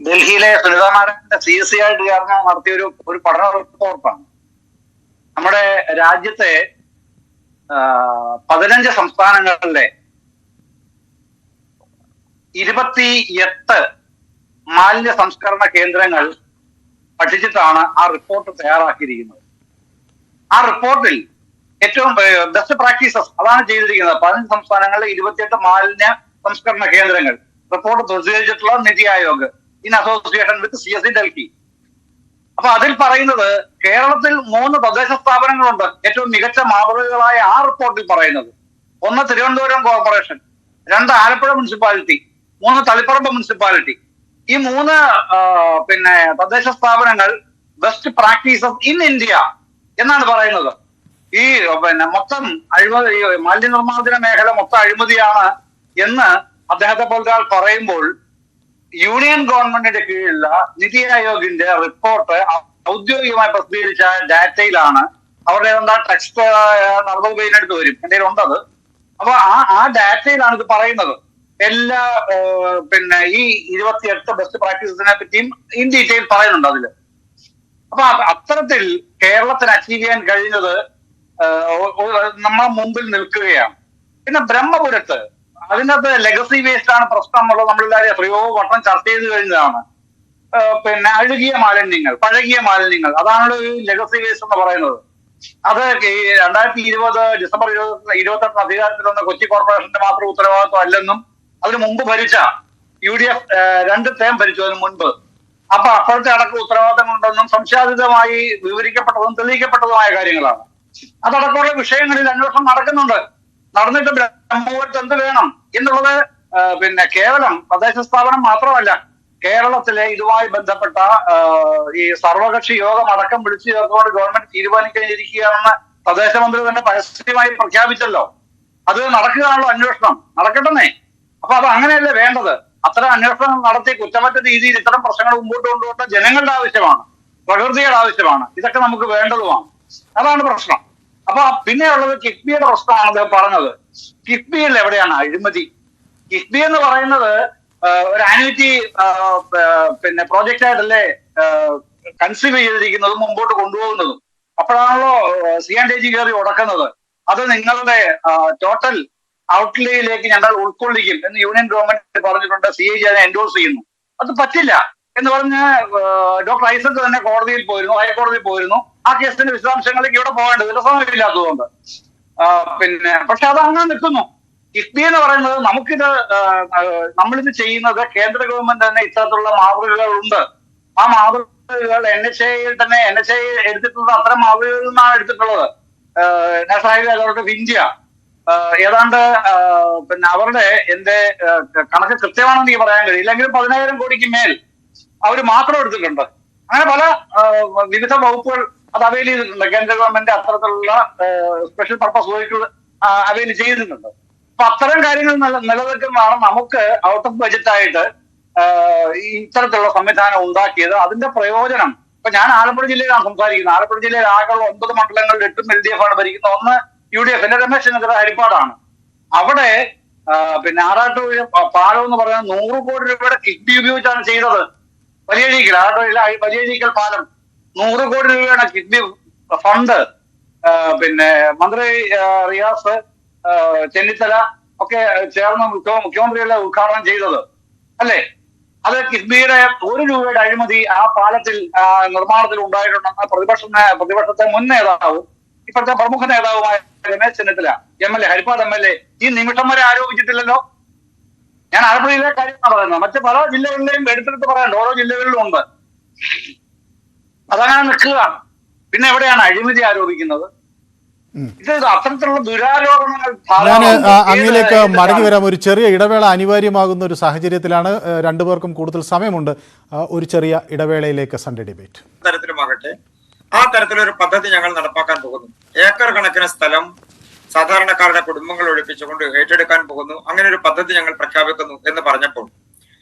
ഡൽഹിയിലെ സുനിതാനാരായണന്റെ CSE ആയിട്ട് ചേർന്ന് നടത്തിയ ഒരു പഠന റിപ്പോർട്ടാണ്. നമ്മുടെ രാജ്യത്തെ 15 സംസ്ഥാനങ്ങളിലെ 28 മാലിന്യ സംസ്കരണ കേന്ദ്രങ്ങൾ പഠിച്ചിട്ടാണ് ആ റിപ്പോർട്ട് തയ്യാറാക്കിയിരിക്കുന്നത്. ആ റിപ്പോർട്ടിൽ ഏറ്റവും ബെസ്റ്റ് പ്രാക്ടീസസ് അതാണ് ചെയ്തിരിക്കുന്നത്. 15 സംസ്ഥാനങ്ങളിലെ 28 മാലിന്യ സംസ്കരണ കേന്ദ്രങ്ങൾ report പ്രസിദ്ധീകരിച്ചിട്ടുള്ള NITI Aayog in association with CSE Delhi. അപ്പൊ അതിൽ പറയുന്നത് കേരളത്തിൽ 3 തദ്ദേശ സ്ഥാപനങ്ങളുണ്ട് ഏറ്റവും മികച്ച മാതൃകകളായ ആ റിപ്പോർട്ടിൽ പറയുന്നത്. 1 Thiruvananthapuram corporation, 2 Alappuzha municipality, 3 Taliparamba municipality. ഈ 3 തദ്ദേശ സ്ഥാപനങ്ങൾ ബെസ്റ്റ് പ്രാക്ടീസസ് ഇൻ ഇന്ത്യ എന്നാണ് പറയുന്നത്. ഈ മൊത്തം അഴിമതി, മാലിന്യ നിർമ്മാർജ്ജന മേഖല മൊത്തം അഴിമതിയാണ് എന്ന് അദ്ദേഹത്തെ പോലത്തെ ആൾ പറയുമ്പോൾ, യൂണിയൻ ഗവൺമെന്റിന്റെ കീഴിലുള്ള നീതി ആയോഗിന്റെ റിപ്പോർട്ട് ഔദ്യോഗികമായി പ്രസിദ്ധീകരിച്ച ഡാറ്റയിലാണ്. അവരുടെ എന്താ ടെക്സ്റ്റ് 40 പേജിനടുത്ത് വരും, എന്റെ ഉണ്ടത്. അപ്പൊ ആ ഡാറ്റയിലാണ് ഇത് പറയുന്നത്. എല്ലാ ഈ 28 ബെസ്റ്റ് പ്രാക്ടീസസിനെ പറ്റിയും ഇൻ ഡീറ്റെയിൽ പറയുന്നുണ്ട് അതില്. അപ്പൊ അത്തരത്തിൽ കേരളത്തിന് അച്ചീവ് ചെയ്യാൻ കഴിഞ്ഞത് നമ്മളെ മുമ്പിൽ നിൽക്കുകയാണ്. പിന്നെ ബ്രഹ്മപുരത്ത് അതിനകത്ത് ലെഗസി വേസ്റ്റ് ആണ് പ്രശ്നം എന്നുള്ളത് നമ്മളെല്ലാവരും എത്രയോ വട്ടം ചർച്ച ചെയ്ത് കഴിഞ്ഞതാണ്. അഴുകിയ മാലിന്യങ്ങൾ, പഴകിയ മാലിന്യങ്ങൾ, അതാണല്ലോ ഈ ലെഗസി വേസ്റ്റ് എന്ന് പറയുന്നത്. അത് 2020 ഡിസംബർ 28 അധികാരത്തിൽ വന്ന കൊച്ചി കോർപ്പറേഷന്റെ മാത്രം ഉത്തരവാദിത്വം അല്ലെന്നും അതിന് മുമ്പ് ഭരിച്ച UDF 2 ടേം ഭരിച്ചു അതിന് മുൻപ്. അപ്പൊ അപ്പോഴത്തെ അടക്കം ഉത്തരവാദിത്തങ്ങളുണ്ടെന്നും സംശയാതീതമായി വിവരിക്കപ്പെട്ടതും തെളിയിക്കപ്പെട്ടതുമായ കാര്യങ്ങളാണ്. അതടക്കമുള്ള വിഷയങ്ങളിൽ അന്വേഷണം നടക്കുന്നുണ്ട്. നടന്നിട്ട് ബ്രഹ്മപുരത്ത് എന്ത് വേണം എന്നുള്ളത് കേവലം തദ്ദേശ സ്ഥാപനം മാത്രമല്ല, കേരളത്തിലെ ഇതുമായി ബന്ധപ്പെട്ട ഈ സർവകക്ഷി യോഗം അടക്കം വിളിച്ചു ചേർത്തുകൊണ്ട് ഗവൺമെന്റ് തീരുമാനിക്കാനിരിക്കുകയാണെന്ന് തദ്ദേശ മന്ത്രി തന്നെ പരസ്യമായി പ്രഖ്യാപിച്ചല്ലോ. അത് നടക്കുകയാണല്ലോ അന്വേഷണം, നടക്കട്ടെന്നേ. അപ്പൊ അത് അങ്ങനെയല്ലേ വേണ്ടത്. അത്തരം അന്വേഷണം നടത്തി കുറ്റമറ്റ രീതിയിൽ ഇത്തരം പ്രശ്നങ്ങൾ മുമ്പോട്ട് കൊണ്ടുപോകുന്ന ജനങ്ങളുടെ ആവശ്യമാണ്, പ്രകൃതിയുടെ ആവശ്യമാണ്. ഇതൊക്കെ നമുക്ക് വേണ്ടതുമാണ്. അതാണ് പ്രശ്നം. അപ്പൊ പിന്നെയുള്ളത് കിഫ്ബിയുടെ പ്രശ്നമാണ് അദ്ദേഹം പറഞ്ഞത്. കിഫ്ബിയിൽ എവിടെയാണ് അഴിമതി? കിഫ്ബി എന്ന് പറയുന്നത് ഒരു ആനുവിറ്റി പ്രോജക്റ്റ് ആയിട്ടല്ലേ കൺസീവ് ചെയ്തിരിക്കുന്നതും മുമ്പോട്ട് കൊണ്ടുപോകുന്നതും. അപ്പോഴാണല്ലോ C&AG കയറി ഉടക്കുന്നത്. അത് നിങ്ങളുടെ ടോട്ടൽ ഔട്ട്ലേയിലേക്ക് ഞങ്ങൾ ഉൾക്കൊള്ളിക്കും എന്ന് യൂണിയൻ ഗവൺമെന്റ് പറഞ്ഞിട്ടുണ്ട്. CAG അതിനെ എൻഡോഴ്സ് ചെയ്യുന്നു. അത് പറ്റില്ല എന്ന് പറഞ്ഞ് ഡോക്ടർ ഐസക് തന്നെ കോടതിയിൽ പോയിരുന്നു, ഹൈക്കോടതിയിൽ പോയിരുന്നു. ആ കേസിന്റെ വിശദാംശങ്ങളിലേക്ക് ഇവിടെ പോകേണ്ടത് വിലസമയമില്ലാത്തതുകൊണ്ട്. പക്ഷെ അത് അങ്ങനെ നിൽക്കുന്നു. കിഫ്ബി എന്ന് പറയുന്നത് നമ്മളിത് ചെയ്യുന്നത് കേന്ദ്ര ഗവൺമെന്റ് തന്നെ ഇത്തരത്തിലുള്ള മാതൃകകളുണ്ട്. ആ മാതൃകകൾ NHA തന്നെ എടുത്തിട്ടുള്ളത് അത്തരം മാതൃകകളിൽ നിന്നാണ് എടുത്തിട്ടുള്ളത്. National highway authority of India ഏതാണ്ട് അവരുടെ കണക്ക് കൃത്യമാണെന്ന് എനിക്ക് പറയാൻ കഴിയില്ല, ഇല്ലെങ്കിലും 10,000 കോടിക്ക് മേൽ അവർ മാത്രം എടുത്തിട്ടുണ്ട്. അങ്ങനെ പല വിവിധ വകുപ്പുകൾ അത് അവൈൽ ചെയ്തിട്ടുണ്ട്. കേന്ദ്ര ഗവൺമെന്റ് അത്തരത്തിലുള്ള സ്പെഷ്യൽ പർപ്പസ് വെഹിക്കിൾ അവൈൽ ചെയ്തിട്ടുണ്ട്. അപ്പൊ അത്തരം കാര്യങ്ങൾ നിലനിൽക്കുന്നതാണ് നമുക്ക് ഔട്ട് ഓഫ് ബജറ്റായിട്ട് ഇത്തരത്തിലുള്ള സംവിധാനം ഉണ്ടാക്കിയത്. അതിന്റെ പ്രയോജനം ഇപ്പൊ ഞാൻ ആലപ്പുഴ ജില്ലയിലാണ് സംസാരിക്കുന്നത്. ആലപ്പുഴ ജില്ലയിൽ ആകെയുള്ള 9 മണ്ഡലങ്ങളിൽ 8 LDF ആണ് ഭരിക്കുന്നത്, 1 UDF. രമേശ് ചെന്നിത്തല ഹരിപ്പാടാണ്. അവിടെ ആറാട്ടുപുഴ പാലം എന്ന് പറയുന്നത് 100 കോടി രൂപയുടെ കിഫ്ബി ഉപയോഗിച്ചാണ് ചെയ്തത്. വലിയഴീക്കൽ, ആറാട്ടുപുഴ വലിയഴീക്കൽ പാലം 100 കോടി രൂപയാണ് കിഫ്ബി ഫണ്ട്. മന്ത്രി റിയാസ്, ചെന്നിത്തല ഒക്കെ ചേർന്ന് മുഖ്യമന്ത്രിയുടെ ഉദ്ഘാടനം ചെയ്തത് അല്ലേ? അത് കിഫ്ബിയുടെ 1 രൂപയുടെ അഴിമതി ആ പാലത്തിൽ നിർമ്മാണത്തിൽ ഉണ്ടായിട്ടുണ്ടെന്ന് പ്രതിപക്ഷത്തെ മുൻ നേതാവും ഇപ്പോഴത്തെ പ്രമുഖ നേതാവുമായ രമേശ് ചെന്നിത്തല MLA, ഹരിപ്പാട് MLA ഈ നിമിഷം വരെ ആരോപിച്ചിട്ടില്ലല്ലോ. ഞാൻ ആലപ്പുഴ ജില്ലയിലെ കാര്യമാണ് പറയുന്നത്. മറ്റ് പല ജില്ലകളിലെയും എടുത്തെടുത്ത് പറയാനുണ്ട്, ഓരോ ജില്ലകളിലും ഉണ്ട്. അതങ്ങനെ നിൽക്കുകയാണ്. പിന്നെ എവിടെയാണ് അഴിമതി ആരോപിക്കുന്നത്? ഇത് അത്തരത്തിലുള്ള ദുരാരോപണങ്ങൾ ഞാൻ അങ്ങിലേക്ക് മടങ്ങി വരാം. ഒരു ചെറിയ ഇടവേള അനിവാര്യമാകുന്ന ഒരു സാഹചര്യത്തിലാണ്. രണ്ടുപേർക്കും കൂടുതൽ സമയമുണ്ട്. ഒരു ചെറിയ ഇടവേളയിലേക്ക് സൺഡേ ഡിബേറ്റ്. തരത്തിലുമാകട്ടെ, ആ തരത്തിലൊരു പദ്ധതി ഞങ്ങൾ നടപ്പാക്കാൻ പോകുന്നു. ഏക്കർ കണക്കിന് സ്ഥലം സാധാരണക്കാരുടെ കുടുംബങ്ങൾ ഒഴിപ്പിച്ചുകൊണ്ട് ഏറ്റെടുക്കാൻ പോകുന്നു. അങ്ങനെ ഒരു പദ്ധതി ഞങ്ങൾ പ്രഖ്യാപിക്കുന്നു എന്ന് പറഞ്ഞപ്പോൾ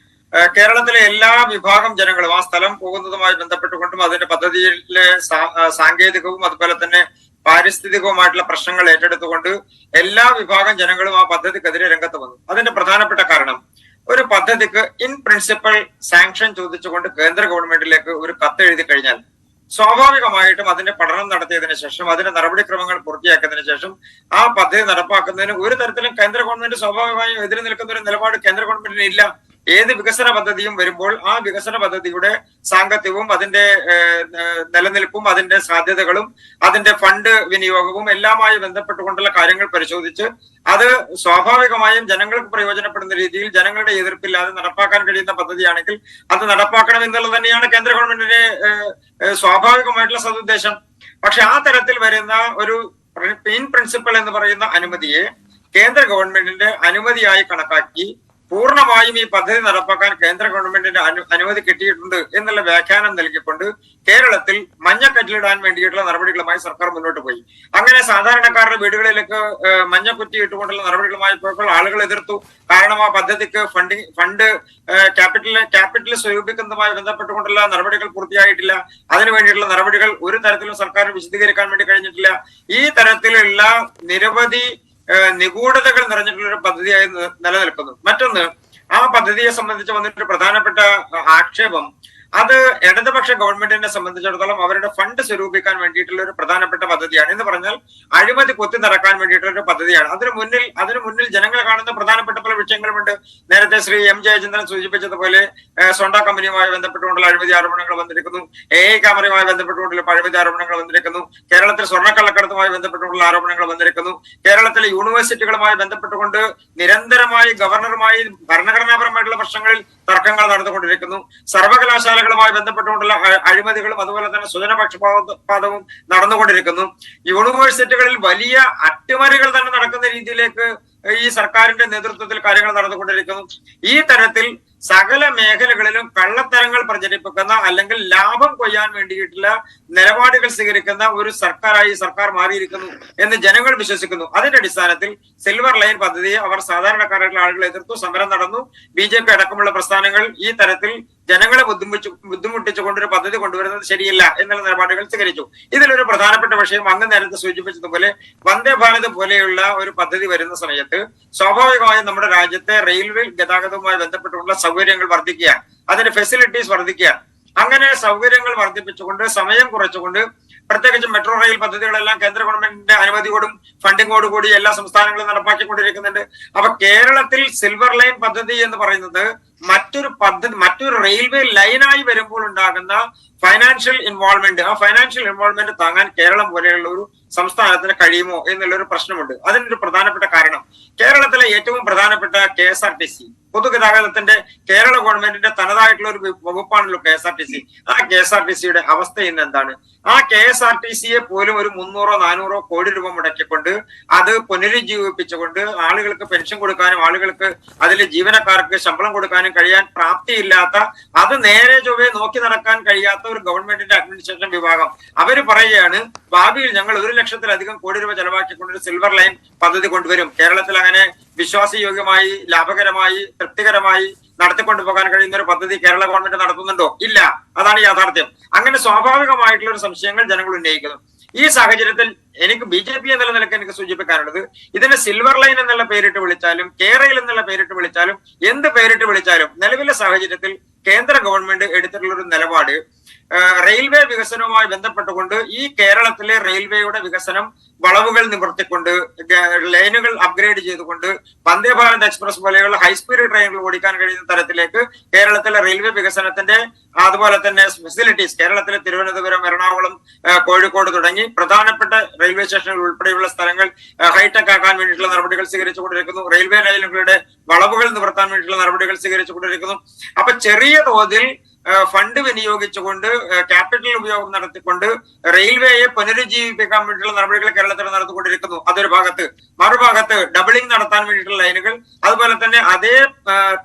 കേരളത്തിലെ എല്ലാ വിഭാഗം ജനങ്ങളും ആ സ്ഥലം പോകുന്നതുമായി ബന്ധപ്പെട്ടുകൊണ്ടും അതിന്റെ പദ്ധതിയിലെ സാങ്കേതികവും അതുപോലെ തന്നെ പാരിസ്ഥിതികവുമായിട്ടുള്ള പ്രശ്നങ്ങൾ ഏറ്റെടുത്തുകൊണ്ട് എല്ലാ വിഭാഗം ജനങ്ങളും ആ പദ്ധതിക്കെതിരെ രംഗത്ത് വന്നു. അതിന്റെ പ്രധാനപ്പെട്ട കാരണം, ഒരു പദ്ധതിക്ക് ഇൻ പ്രിൻസിപ്പൽ സാങ്ഷൻ ചോദിച്ചുകൊണ്ട് കേന്ദ്ര ഗവൺമെന്റിലേക്ക് ഒരു കത്ത് എഴുതി കഴിഞ്ഞാൽ സ്വാഭാവികമായിട്ടും അതിന്റെ പഠനം നടത്തിയതിനു ശേഷം അതിന്റെ നടപടിക്രമങ്ങൾ പൂർത്തിയാക്കിയതിനു ശേഷം ആ പദ്ധതി നടപ്പാക്കുന്നതിന് ഒരു തരത്തിലും കേന്ദ്ര ഗവൺമെന്റ് സ്വാഭാവികമായും എതിര് നിൽക്കുന്ന ഒരു നിലപാട് കേന്ദ്ര ഗവൺമെന്റിന് ഇല്ല. ഏത് വികസന പദ്ധതിയും വരുമ്പോൾ ആ വികസന പദ്ധതിയുടെ സാങ്കത്യവും അതിന്റെ നിലനിൽപ്പും അതിന്റെ സാധ്യതകളും അതിന്റെ ഫണ്ട് വിനിയോഗവും എല്ലാമായി ബന്ധപ്പെട്ടുകൊണ്ടുള്ള കാര്യങ്ങൾ പരിശോധിച്ച് അത് സ്വാഭാവികമായും ജനങ്ങൾക്ക് പ്രയോജനപ്പെടുന്ന രീതിയിൽ ജനങ്ങളുടെ എതിർപ്പില്ലാതെ നടപ്പാക്കാൻ കഴിയുന്ന പദ്ധതിയാണെങ്കിൽ അത് നടപ്പാക്കണം എന്നുള്ളത് തന്നെയാണ് കേന്ദ്ര ഗവൺമെന്റിന്റെ സ്വാഭാവികമായിട്ടുള്ള സതുദ്ദേശം. പക്ഷെ ആ തരത്തിൽ വരുന്ന ഒരു ഇൻ പ്രിൻസിപ്പൽ എന്ന് പറയുന്ന അനുമതിയെ കേന്ദ്ര ഗവൺമെന്റിന്റെ അനുമതിയായി കണക്കാക്കി പൂർണ്ണമായും ഈ പദ്ധതി നടപ്പാക്കാൻ കേന്ദ്ര ഗവൺമെന്റിന്റെ അനുമതി കിട്ടിയിട്ടുണ്ട് എന്നുള്ള വ്യാഖ്യാനം നൽകിക്കൊണ്ട് കേരളത്തിൽ മഞ്ഞക്കറ്റിലിടാൻ വേണ്ടിയിട്ടുള്ള നടപടികളുമായി സർക്കാർ മുന്നോട്ട് പോയി. അങ്ങനെ സാധാരണക്കാരുടെ വീടുകളിലേക്ക് മഞ്ഞക്കുറ്റി ഇട്ടുകൊണ്ടുള്ള നടപടികളുമായി പോയപ്പോൾ ആളുകൾ എതിർത്തു. കാരണം ആ പദ്ധതിക്ക് ഫണ്ട് ക്യാപിറ്റൽ സ്വരൂപിക്കുന്നതുമായി ബന്ധപ്പെട്ടുകൊണ്ടുള്ള നടപടികൾ പൂർത്തിയായിട്ടില്ല. അതിനു വേണ്ടിയിട്ടുള്ള നടപടികൾ ഒരു തരത്തിലും സർക്കാരിന് വിശദീകരിക്കാൻ വേണ്ടി കഴിഞ്ഞിട്ടില്ല. ഈ തരത്തിലുള്ള നിരവധി നിഗൂഢതകൾ നിറഞ്ഞിട്ടുള്ള ഒരു പദ്ധതിയായി നിലനിൽക്കുന്നു. മറ്റൊന്ന്, ആ പദ്ധതിയെ സംബന്ധിച്ച് വന്നിട്ടൊരു പ്രധാനപ്പെട്ട ആക്ഷേപം, അത് ഇടതുപക്ഷ ഗവൺമെന്റിനെ സംബന്ധിച്ചിടത്തോളം അവരുടെ ഫണ്ട് സ്വരൂപിക്കാൻ വേണ്ടിയിട്ടുള്ള ഒരു പ്രധാനപ്പെട്ട പദ്ധതിയാണ്. എന്ന് പറഞ്ഞാൽ അഴിമതി കൊത്തി നടക്കാൻ വേണ്ടിയിട്ടുള്ള ഒരു പദ്ധതിയാണ്. അതിനു മുന്നിൽ ജനങ്ങൾ കാണുന്ന പ്രധാനപ്പെട്ട പല വിഷയങ്ങളുമുണ്ട്. നേരത്തെ ശ്രീ എം ജയചന്ദ്രൻ സൂചിപ്പിച്ചതുപോലെ സോണ്ട കമ്പനിയുമായി ബന്ധപ്പെട്ടുകൊണ്ടുള്ള അഴിമതി ആരോപണങ്ങൾ വന്നിരിക്കുന്നു. ക്യാമറയുമായി ബന്ധപ്പെട്ടുകൊണ്ടുള്ള അഴിമതി ആരോപണങ്ങൾ വന്നിരിക്കുന്നു. കേരളത്തിൽ സ്വർണ്ണക്കള്ളക്കടത്തുമായി ബന്ധപ്പെട്ടുകൊണ്ടുള്ള ആരോപണങ്ങൾ വന്നിരിക്കുന്നു. കേരളത്തിലെ യൂണിവേഴ്സിറ്റികളുമായി ബന്ധപ്പെട്ടുകൊണ്ട് നിരന്തരമായി ഗവർണറുമായി ഭരണഘടനാപരമായിട്ടുള്ള പ്രശ്നങ്ങളിൽ തർക്കങ്ങൾ നടന്നുകൊണ്ടിരിക്കുന്നു. സർവകലാശാലകളുമായി ബന്ധപ്പെട്ടുകൊണ്ടുള്ള അഴിമതികളും അതുപോലെ തന്നെ സ്വജനപക്ഷപാതവും നടന്നുകൊണ്ടിരിക്കുന്നു. യൂണിവേഴ്സിറ്റികളിൽ വലിയ അട്ടിമറികൾ തന്നെ നടക്കുന്ന രീതിയിലേക്ക് ഈ സർക്കാരിന്റെ നേതൃത്വത്തിൽ കാര്യങ്ങൾ നടന്നുകൊണ്ടിരിക്കുന്നു. ഈ തരത്തിൽ സകല മേഖലകളിലും കള്ളത്തരങ്ങൾ പ്രചരിപ്പിക്കുന്ന അല്ലെങ്കിൽ ലാഭം കൊയ്യാൻ വേണ്ടിയിട്ടുള്ള നിലപാടുകൾ സ്വീകരിക്കുന്ന ഒരു സർക്കാരായി സർക്കാർ മാറിയിരിക്കുന്നു എന്ന് ജനങ്ങൾ വിശ്വസിക്കുന്നു. അതിന്റെ അടിസ്ഥാനത്തിൽ സിൽവർ ലൈൻ പദ്ധതിയെ അവർ സാധാരണക്കാരായിട്ടുള്ള ആളുകൾ എതിർത്തു, സമരം നടന്നു. BJP അടക്കമുള്ള പ്രസ്ഥാനങ്ങൾ ഈ തരത്തിൽ ജനങ്ങളെ ബുദ്ധിമുട്ടിച്ചുകൊണ്ടൊരു പദ്ധതി കൊണ്ടുവരുന്നത് ശരിയല്ല എന്നുള്ള നിലപാടുകൾ സ്വീകരിച്ചു. ഇതിലൊരു പ്രധാനപ്പെട്ട വിഷയം അങ്ങ് നേരത്തെ സൂചിപ്പിച്ചതുപോലെ വന്ദേ ഭാരത് പോലെയുള്ള ഒരു പദ്ധതി വരുന്ന സമയത്ത് സ്വാഭാവികമായും നമ്മുടെ രാജ്യത്തെ റെയിൽവേ ഗതാഗതവുമായി ബന്ധപ്പെട്ടുള്ള സൗകര്യങ്ങൾ വർദ്ധിക്കുക, അതിന്റെ ഫെസിലിറ്റീസ് വർദ്ധിക്കുക. അങ്ങനെ സൗകര്യങ്ങൾ വർദ്ധിപ്പിച്ചുകൊണ്ട് സമയം കുറച്ചുകൊണ്ട് പ്രത്യേകിച്ച് മെട്രോ റെയിൽ പദ്ധതികളെല്ലാം കേന്ദ്ര ഗവൺമെന്റിന്റെ അനുമതിയോടും ഫണ്ടിങ്ങോടും കൂടി എല്ലാ സംസ്ഥാനങ്ങളും നടപ്പാക്കിക്കൊണ്ടിരിക്കുന്നുണ്ട്. അപ്പൊ കേരളത്തിൽ സിൽവർ ലൈൻ പദ്ധതി എന്ന് പറയുന്നത് മറ്റൊരു റെയിൽവേ ലൈനായി വരുമ്പോൾ ഉണ്ടാകുന്ന ഫൈനാൻഷ്യൽ ഇൻവോൾവ്മെന്റ്, ആ ഫൈനാൻഷ്യൽ ഇൻവോൾവ്മെന്റ് താങ്ങാൻ കേരളം പോലെയുള്ള ഒരു സംസ്ഥാനത്തിന് കഴിയുമോ എന്നുള്ളൊരു പ്രശ്നമുണ്ട്. അതിനൊരു പ്രധാനപ്പെട്ട കാരണം കേരളത്തിലെ ഏറ്റവും പ്രധാനപ്പെട്ട KSRTC പൊതുഗതാഗതത്തിന്റെ കേരള ഗവൺമെന്റിന്റെ തനതായിട്ടുള്ള ഒരു വകുപ്പാണല്ലോ KSRTC. ആ KSRTCയുടെ അവസ്ഥ ഇന്ന് എന്താണ്? ആ KSRTCയെ പോലും ഒരു 300-400 കോടി രൂപ മുടക്കിക്കൊണ്ട് അത് പുനരുജ്ജീവിപ്പിച്ചുകൊണ്ട് ആളുകൾക്ക് പെൻഷൻ കൊടുക്കാനും ആളുകൾക്ക് അതിലെ ജീവനക്കാർക്ക് ശമ്പളം കൊടുക്കാനും കഴിയാൻ പ്രാപ്തിയില്ലാത്ത, അത് നേരെ ചൊവ്വേ നോക്കി നടക്കാൻ കഴിയാത്ത ഒരു ഗവൺമെന്റിന്റെ അഡ്മിനിസ്ട്രേഷൻ വിഭാഗം അവർ പറയുകയാണ്, ഭാവിയിൽ ഞങ്ങൾ 1 ലക്ഷത്തിലധികം കോടി രൂപ ചെലവാക്കിക്കൊണ്ടൊരു സിൽവർ ലൈൻ പദ്ധതി കൊണ്ടുവരും. കേരളത്തിൽ അങ്ങനെ വിശ്വാസയോഗ്യമായി ലാഭകരമായി തൃപ്തികരമായി നടത്തിക്കൊണ്ടുപോകാൻ കഴിയുന്ന ഒരു പദ്ധതി കേരള ഗവൺമെന്റ് നടത്തുന്നുണ്ടോ? ഇല്ല. അതാണ് യാഥാർത്ഥ്യം. അങ്ങനെ സ്വാഭാവികമായിട്ടുള്ള ഒരു സംശയങ്ങൾ ജനങ്ങൾ ഉന്നയിക്കുന്നു. ഈ സാഹചര്യത്തിൽ എനിക്ക് BJP എന്നുള്ള നിലയ്ക്ക് എനിക്ക് സൂചിപ്പിക്കാനുള്ളത്, ഇതിനെ സിൽവർ ലൈൻ എന്നുള്ള പേരിട്ട് വിളിച്ചാലും കേരയിൽ എന്നുള്ള പേരിട്ട് വിളിച്ചാലും എന്ത് പേരിട്ട് വിളിച്ചാലും നിലവിലെ സാഹചര്യത്തിൽ കേന്ദ്ര ഗവൺമെന്റ് എടുത്തിട്ടുള്ള ഒരു നിലപാട് റെയിൽവേ വികസനവുമായി ബന്ധപ്പെട്ടുകൊണ്ട് ഈ കേരളത്തിലെ റെയിൽവേയുടെ വികസനം വളവുകൾ നിവർത്തിക്കൊണ്ട് ലൈനുകൾ അപ്ഗ്രേഡ് ചെയ്തുകൊണ്ട് വന്ദേ ഭാരത് എക്സ്പ്രസ് പോലെയുള്ള ഹൈസ്പീഡ് ട്രെയിനുകൾ ഓടിക്കാൻ കഴിയുന്ന തരത്തിലേക്ക് കേരളത്തിലെ റെയിൽവേ വികസനത്തിന്റെ അതുപോലെ തന്നെ ഫെസിലിറ്റീസ് കേരളത്തിലെ തിരുവനന്തപുരം, എറണാകുളം, കോഴിക്കോട് തുടങ്ങി പ്രധാനപ്പെട്ട റെയിൽവേ സ്റ്റേഷനുകൾ ഉൾപ്പെടെയുള്ള സ്ഥലങ്ങൾ ഹൈടെക് ആക്കാൻ വേണ്ടിയിട്ടുള്ള നടപടികൾ സ്വീകരിച്ചുകൊണ്ടിരിക്കുന്നു. റെയിൽവേ ലൈനുകളുടെ വളവുകൾ നിവർത്താൻ വേണ്ടിയിട്ടുള്ള നടപടികൾ സ്വീകരിച്ചുകൊണ്ടിരിക്കുന്നു. അപ്പൊ ചെറിയ തോതിൽ ഫണ്ട് വിനിയോഗിച്ചുകൊണ്ട് ക്യാപിറ്റൽ ഉപയോഗം നടത്തിക്കൊണ്ട് റെയിൽവേയെ പുനരുജ്ജീവിപ്പിക്കാൻ വേണ്ടിയിട്ടുള്ള നടപടികൾ കേരളത്തിൽ നടത്തിക്കൊണ്ടിരിക്കുന്നു. അതൊരു ഭാഗത്ത്. മറുഭാഗത്ത് ഡബിളിംഗ് നടത്താൻ വേണ്ടിയിട്ടുള്ള ലൈനുകൾ, അതുപോലെ തന്നെ അതേ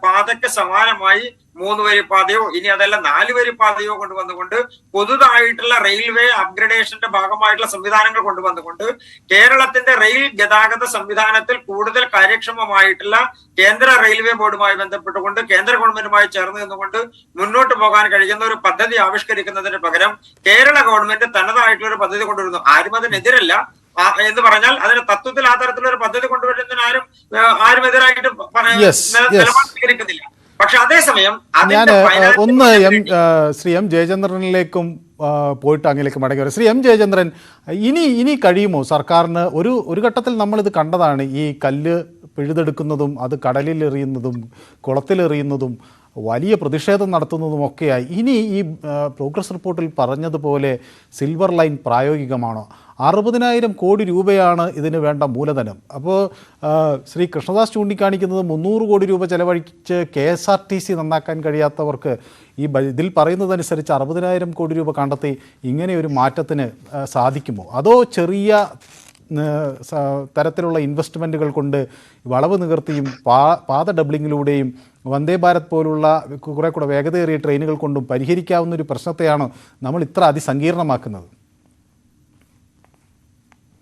പാതയ്ക്ക് സമാനമായി 3 വരി പാതയോ ഇനി അതല്ല 4 വരി പാതയോ കൊണ്ടുവന്നുകൊണ്ട് പുതുതായിട്ടുള്ള റെയിൽവേ അപ്ഗ്രഡേഷന്റെ ഭാഗമായിട്ടുള്ള സംവിധാനങ്ങൾ കൊണ്ടുവന്നുകൊണ്ട് കേരളത്തിന്റെ റെയിൽ ഗതാഗത സംവിധാനത്തിൽ കൂടുതൽ കാര്യക്ഷമമായിട്ടുള്ള കേന്ദ്ര റെയിൽവേ ബോർഡുമായി ബന്ധപ്പെട്ടുകൊണ്ട് കേന്ദ്ര ഗവൺമെന്റുമായി ചേർന്ന് നിന്നുകൊണ്ട് മുന്നോട്ട് പോകാൻ കഴിയുന്ന ഒരു പദ്ധതി ആവിഷ്കരിക്കുന്നതിന് പകരം കേരള ഗവൺമെന്റ് തനതായിട്ടുള്ള ഒരു പദ്ധതി കൊണ്ടുവരുന്നു. ആരും അതിനെതിരല്ല എന്ന് പറഞ്ഞാൽ അതിന് തത്വത്തിൽ ആ തരത്തിലുള്ള ഒരു പദ്ധതി കൊണ്ടുവരുന്നതിന് ആരും എതിരായിട്ട് നിലപാട് സ്വീകരിക്കുന്നില്ല. പക്ഷെ അതേസമയം ഞാൻ ഒന്ന് ശ്രീ എം ജയചന്ദ്രനിലേക്കും പോയിട്ട് അങ്ങിലേക്ക് മടങ്ങി വരാം. ശ്രീ എം ജയചന്ദ്രൻ, ഇനി കഴിയുമോ സർക്കാരിന്? ഒരു ഘട്ടത്തിൽ നമ്മളിത് കണ്ടതാണ്, ഈ കല്ല് പിഴുതെടുക്കുന്നതും അത് കടലിലെറിയുന്നതും കുളത്തിലെറിയുന്നതും വലിയ പ്രതിഷേധം നടത്തുന്നതുമൊക്കെയായി. ഇനി ഈ പ്രോഗ്രസ് റിപ്പോർട്ടിൽ പറഞ്ഞതുപോലെ സിൽവർ ലൈൻ പ്രായോഗികമാണോ? 60,000 കോടി രൂപയാണ് ഇതിന് വേണ്ട മൂലധനം. അപ്പോൾ ശ്രീ കൃഷ്ണദാസ് ചൂണ്ടിക്കാണിക്കുന്നത് 300 കോടി രൂപ ചെലവഴിച്ച് KSRTC നന്നാക്കാൻ കഴിയാത്തവർക്ക് ഇതിൽ പറയുന്നതനുസരിച്ച് 60,000 കോടി രൂപ കണ്ടെത്തി ഇങ്ങനെ ഒരു മാറ്റത്തിന് സാധിക്കുമോ? അതോ ചെറിയ തരത്തിലുള്ള ഇൻവെസ്റ്റ്മെൻറ്റുകൾ കൊണ്ട് വളവ് നികർത്തിയും പാത ഡബ്ലിങ്ങിലൂടെയും വന്ദേ ഭാരത് പോലുള്ള കുറെ കൂടെ വേഗതയേറിയ ട്രെയിനുകൾ കൊണ്ടും പരിഹരിക്കാവുന്ന ഒരു പ്രശ്നത്തെയാണ് നമ്മൾ ഇത്ര അതിസങ്കീർണമാക്കുന്നത്?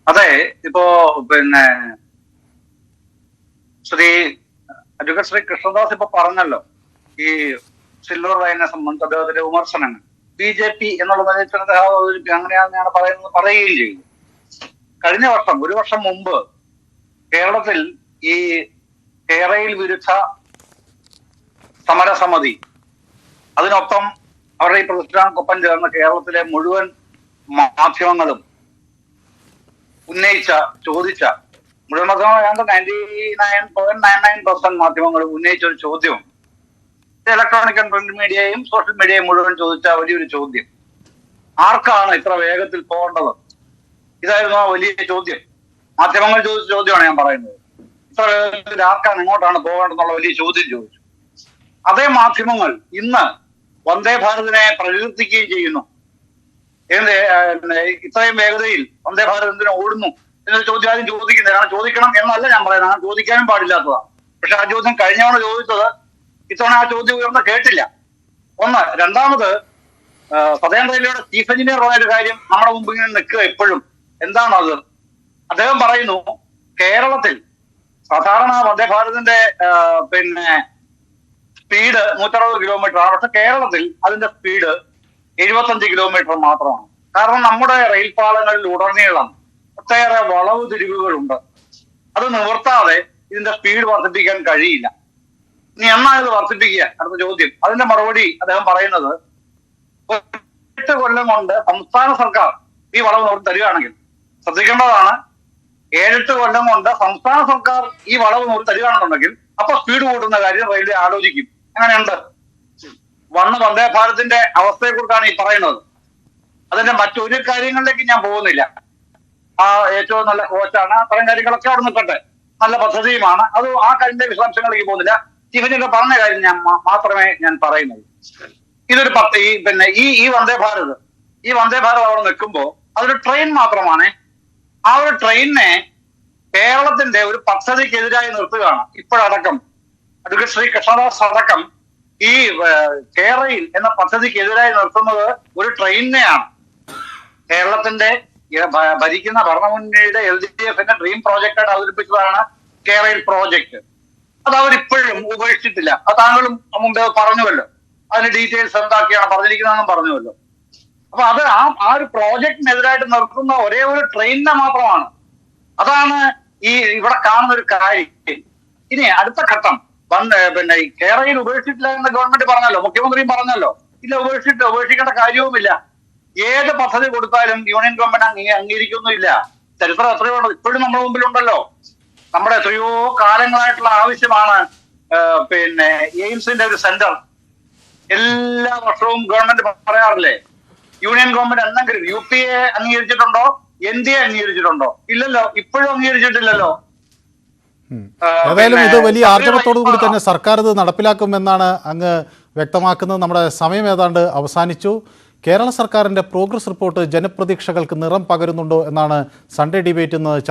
അതെ, ഇപ്പോ ശ്രീ കൃഷ്ണദാസ് ഇപ്പൊ പറഞ്ഞല്ലോ ഈ സിൽവർ ലൈനെ സംബന്ധിച്ച് അദ്ദേഹത്തിന്റെ വിമർശനങ്ങൾ BJP എന്നുള്ള അങ്ങനെയാണ് പറയുകയും ചെയ്തു. കഴിഞ്ഞ വർഷം, ഒരു വർഷം മുമ്പ് കേരളത്തിൽ ഈ കേരയിൽ വിരുദ്ധ സമരസമിതി, അതിനൊപ്പം അവരുടെ ഈ പ്രതിഷ്ഠാനക്കൊപ്പം ചേർന്ന് കേരളത്തിലെ മുഴുവൻ മാധ്യമങ്ങളും ചോദിച്ച മുഴുവൻ മാധ്യമങ്ങൾ 99.99% മാധ്യമങ്ങളും ഉന്നയിച്ച ഒരു ചോദ്യം, ഇലക്ട്രോണിക് ആൻഡ് പ്രിന്റ് മീഡിയയും സോഷ്യൽ മീഡിയയും മുഴുവൻ ചോദിച്ച വലിയൊരു ചോദ്യം, ആർക്കാണ് ഇത്ര വേഗത്തിൽ പോകേണ്ടത്? ഇതായിരുന്നു ആ വലിയ ചോദ്യം. മാധ്യമങ്ങൾ ചോദിച്ച ചോദ്യമാണ് ഞാൻ പറയുന്നത്. ഇത്ര വേഗത്തിൽ ആർക്കാണ്, എങ്ങോട്ടാണ് പോകേണ്ടതെന്നുള്ള വലിയ ചോദ്യം ചോദിച്ചു. അതേ മാധ്യമങ്ങൾ ഇന്ന് വന്ദേ ഭാരതിനെ പ്രകീർത്തിക്കുകയും ചെയ്യുന്നു. ഇത്രയും വേഗതയിൽ വന്ദേ ഭാരത് എന്തിനു ഓടുന്നു എന്നൊരു ചോദ്യം ആദ്യം ചോദിക്കുന്നില്ല. കാരണം ചോദിക്കണം എന്നല്ല ഞാൻ പറയുന്നത്, അങ്ങനെ ചോദിക്കാനും പാടില്ലാത്തതാണ്. പക്ഷെ ആ ചോദ്യം കഴിഞ്ഞവണ ചോദിച്ചത് ഇത്തവണ ആ ചോദ്യം ഉയർന്ന് കേട്ടില്ല. ഒന്ന്. രണ്ടാമത്, സദേൺ റെയിൽവേയുടെ ചീഫ് എഞ്ചിനീയർ പറഞ്ഞൊരു കാര്യം നമ്മുടെ മുമ്പ് ഇങ്ങനെ നിൽക്കുക എപ്പോഴും. എന്താണത്? അദ്ദേഹം പറയുന്നു, കേരളത്തിൽ സാധാരണ വന്ദേ ഭാരതിന്റെ സ്പീഡ് 160 കിലോമീറ്റർ ആണ്. പക്ഷെ കേരളത്തിൽ അതിന്റെ സ്പീഡ് 75 കിലോമീറ്റർ മാത്രമാണ്. കാരണം നമ്മുടെ റെയിൽപാളങ്ങളിൽ ഉടനീളം ഒട്ടേറെ വളവ് തിരിവുകളുണ്ട്. അത് നിവർത്താതെ ഇതിന്റെ സ്പീഡ് വർദ്ധിപ്പിക്കാൻ കഴിയില്ല. ഇനി എന്നാ ഇത് വർദ്ധിപ്പിക്കുക? അടുത്ത ചോദ്യം. അതിന്റെ മറുപടി അദ്ദേഹം പറയുന്നത്, 8 കൊല്ലം കൊണ്ട് സംസ്ഥാന സർക്കാർ ഈ വളവ് നിവർത്തി തരികയാണെങ്കിൽ, ശ്രദ്ധിക്കേണ്ടതാണ്, 7-8 കൊല്ലം കൊണ്ട് സംസ്ഥാന സർക്കാർ ഈ വളവ് നിവർത്തി തരികയാണെന്നുണ്ടെങ്കിൽ അപ്പൊ സ്പീഡ് കൂട്ടുന്ന കാര്യം റെയിൽവേ ആലോചിക്കും. അങ്ങനെയുണ്ട്. വന്ദേ ഭാരതിന്റെ അവസ്ഥയെക്കുറിച്ചാണ് ഈ പറയുന്നത്. അതിന്റെ മറ്റൊരു കാര്യങ്ങളിലേക്ക് ഞാൻ പോകുന്നില്ല. ആ ഏറ്റവും നല്ല കോച്ചാണ്, അത്തരം കാര്യങ്ങളൊക്കെ അവിടെ നിൽക്കട്ടെ, നല്ല പദ്ധതിയുമാണ്. അത് ആ കാര്യത്തിന്റെ വിശദാംശങ്ങളിലേക്ക് പോകുന്നില്ല. ചീഫിനൊക്കെ പറഞ്ഞ കാര്യം മാത്രമേ ഞാൻ പറയുന്നുള്ളൂ. ഇതൊരു ഈ വന്ദേ ഭാരത് അവിടെ നിൽക്കുമ്പോൾ അതൊരു ട്രെയിൻ മാത്രമാണ്. ആ ഒരു ട്രെയിനിനെ കേരളത്തിന്റെ ഒരു പദ്ധതിക്കെതിരായി നിർത്തുകയാണ് ഇപ്പോഴടക്കം. അഡ്വക്കേറ്റ് ശ്രീ കൃഷ്ണദാസ് അടക്കം ഈ കേരയിൽ എന്ന പദ്ധതിക്കെതിരായി നിർത്തുന്നത് ഒരു ട്രെയിനിനെയാണ്. കേരളത്തിന്റെ ഭരിക്കുന്ന ഭരണമുന്നണിയുടെ LDF-ന്റെ ഡ്രീം പ്രോജക്റ്റായിട്ട് അവതരിപ്പിച്ചതാണ് കേരയിൽ പ്രോജക്റ്റ്. അത് അവരിപ്പോഴും ഉപേക്ഷിച്ചിട്ടില്ല. അത് താങ്കളും മുമ്പേ പറഞ്ഞുവല്ലോ, അതിന്റെ ഡീറ്റെയിൽസ് എന്താക്കിയാണ് പറഞ്ഞിരിക്കുന്നതെന്നും പറഞ്ഞുവല്ലോ. അപ്പൊ അത് ആ ഒരു പ്രോജക്റ്റിനെതിരായിട്ട് നിർത്തുന്ന ഒരേ ഒരു ട്രെയിനിനെ മാത്രമാണ്. അതാണ് ഈ ഇവിടെ കാണുന്ന ഒരു കാര്യം. ഇനി അടുത്ത ഘട്ടം ഈ കേരളയിൽ ഉപേക്ഷിച്ചില്ല എന്ന് ഗവൺമെന്റ് പറഞ്ഞല്ലോ, മുഖ്യമന്ത്രിയും പറഞ്ഞല്ലോ. ഇല്ല, ഉപേക്ഷിക്കേണ്ട കാര്യവുമില്ല. ഏത് പദ്ധതി കൊടുത്താലും യൂണിയൻ ഗവൺമെന്റ് അംഗീകരിക്കൊന്നുമില്ല. ചരിത്രം എത്രയോ ഇപ്പോഴും നമ്മുടെ മുമ്പിലുണ്ടല്ലോ. നമ്മുടെ എത്രയോ കാലങ്ങളായിട്ടുള്ള ആവശ്യമാണ് എയിംസിന്റെ ഒരു സെന്റർ. എല്ലാ വർഷവും ഗവൺമെന്റ് പറയാറില്ലേ, യൂണിയൻ ഗവൺമെന്റ് എന്തെങ്കിലും UPA അംഗീകരിച്ചിട്ടുണ്ടോ, NDA അംഗീകരിച്ചിട്ടുണ്ടോ? ഇല്ലല്ലോ, ഇപ്പോഴും അംഗീകരിച്ചിട്ടില്ലല്ലോ. ഏതായാലും ഇത് വലിയ ആർജവത്തോടു കൂടി തന്നെ സർക്കാർ ഇത് നടപ്പിലാക്കുമെന്നാണ് അങ്ങ് വ്യക്തമാക്കുന്നത്. നമ്മുടെ സമയം ഏതാണ്ട് അവസാനിച്ചു. കേരള സർക്കാരിൻ്റെ പ്രോഗ്രസ് റിപ്പോർട്ട് ജനപ്രതീക്ഷകൾക്ക് നിറം പകരുന്നുണ്ടോ എന്നാണ് സൺഡേ ഡിബേറ്റ് ഇന്ന് ചർച്ച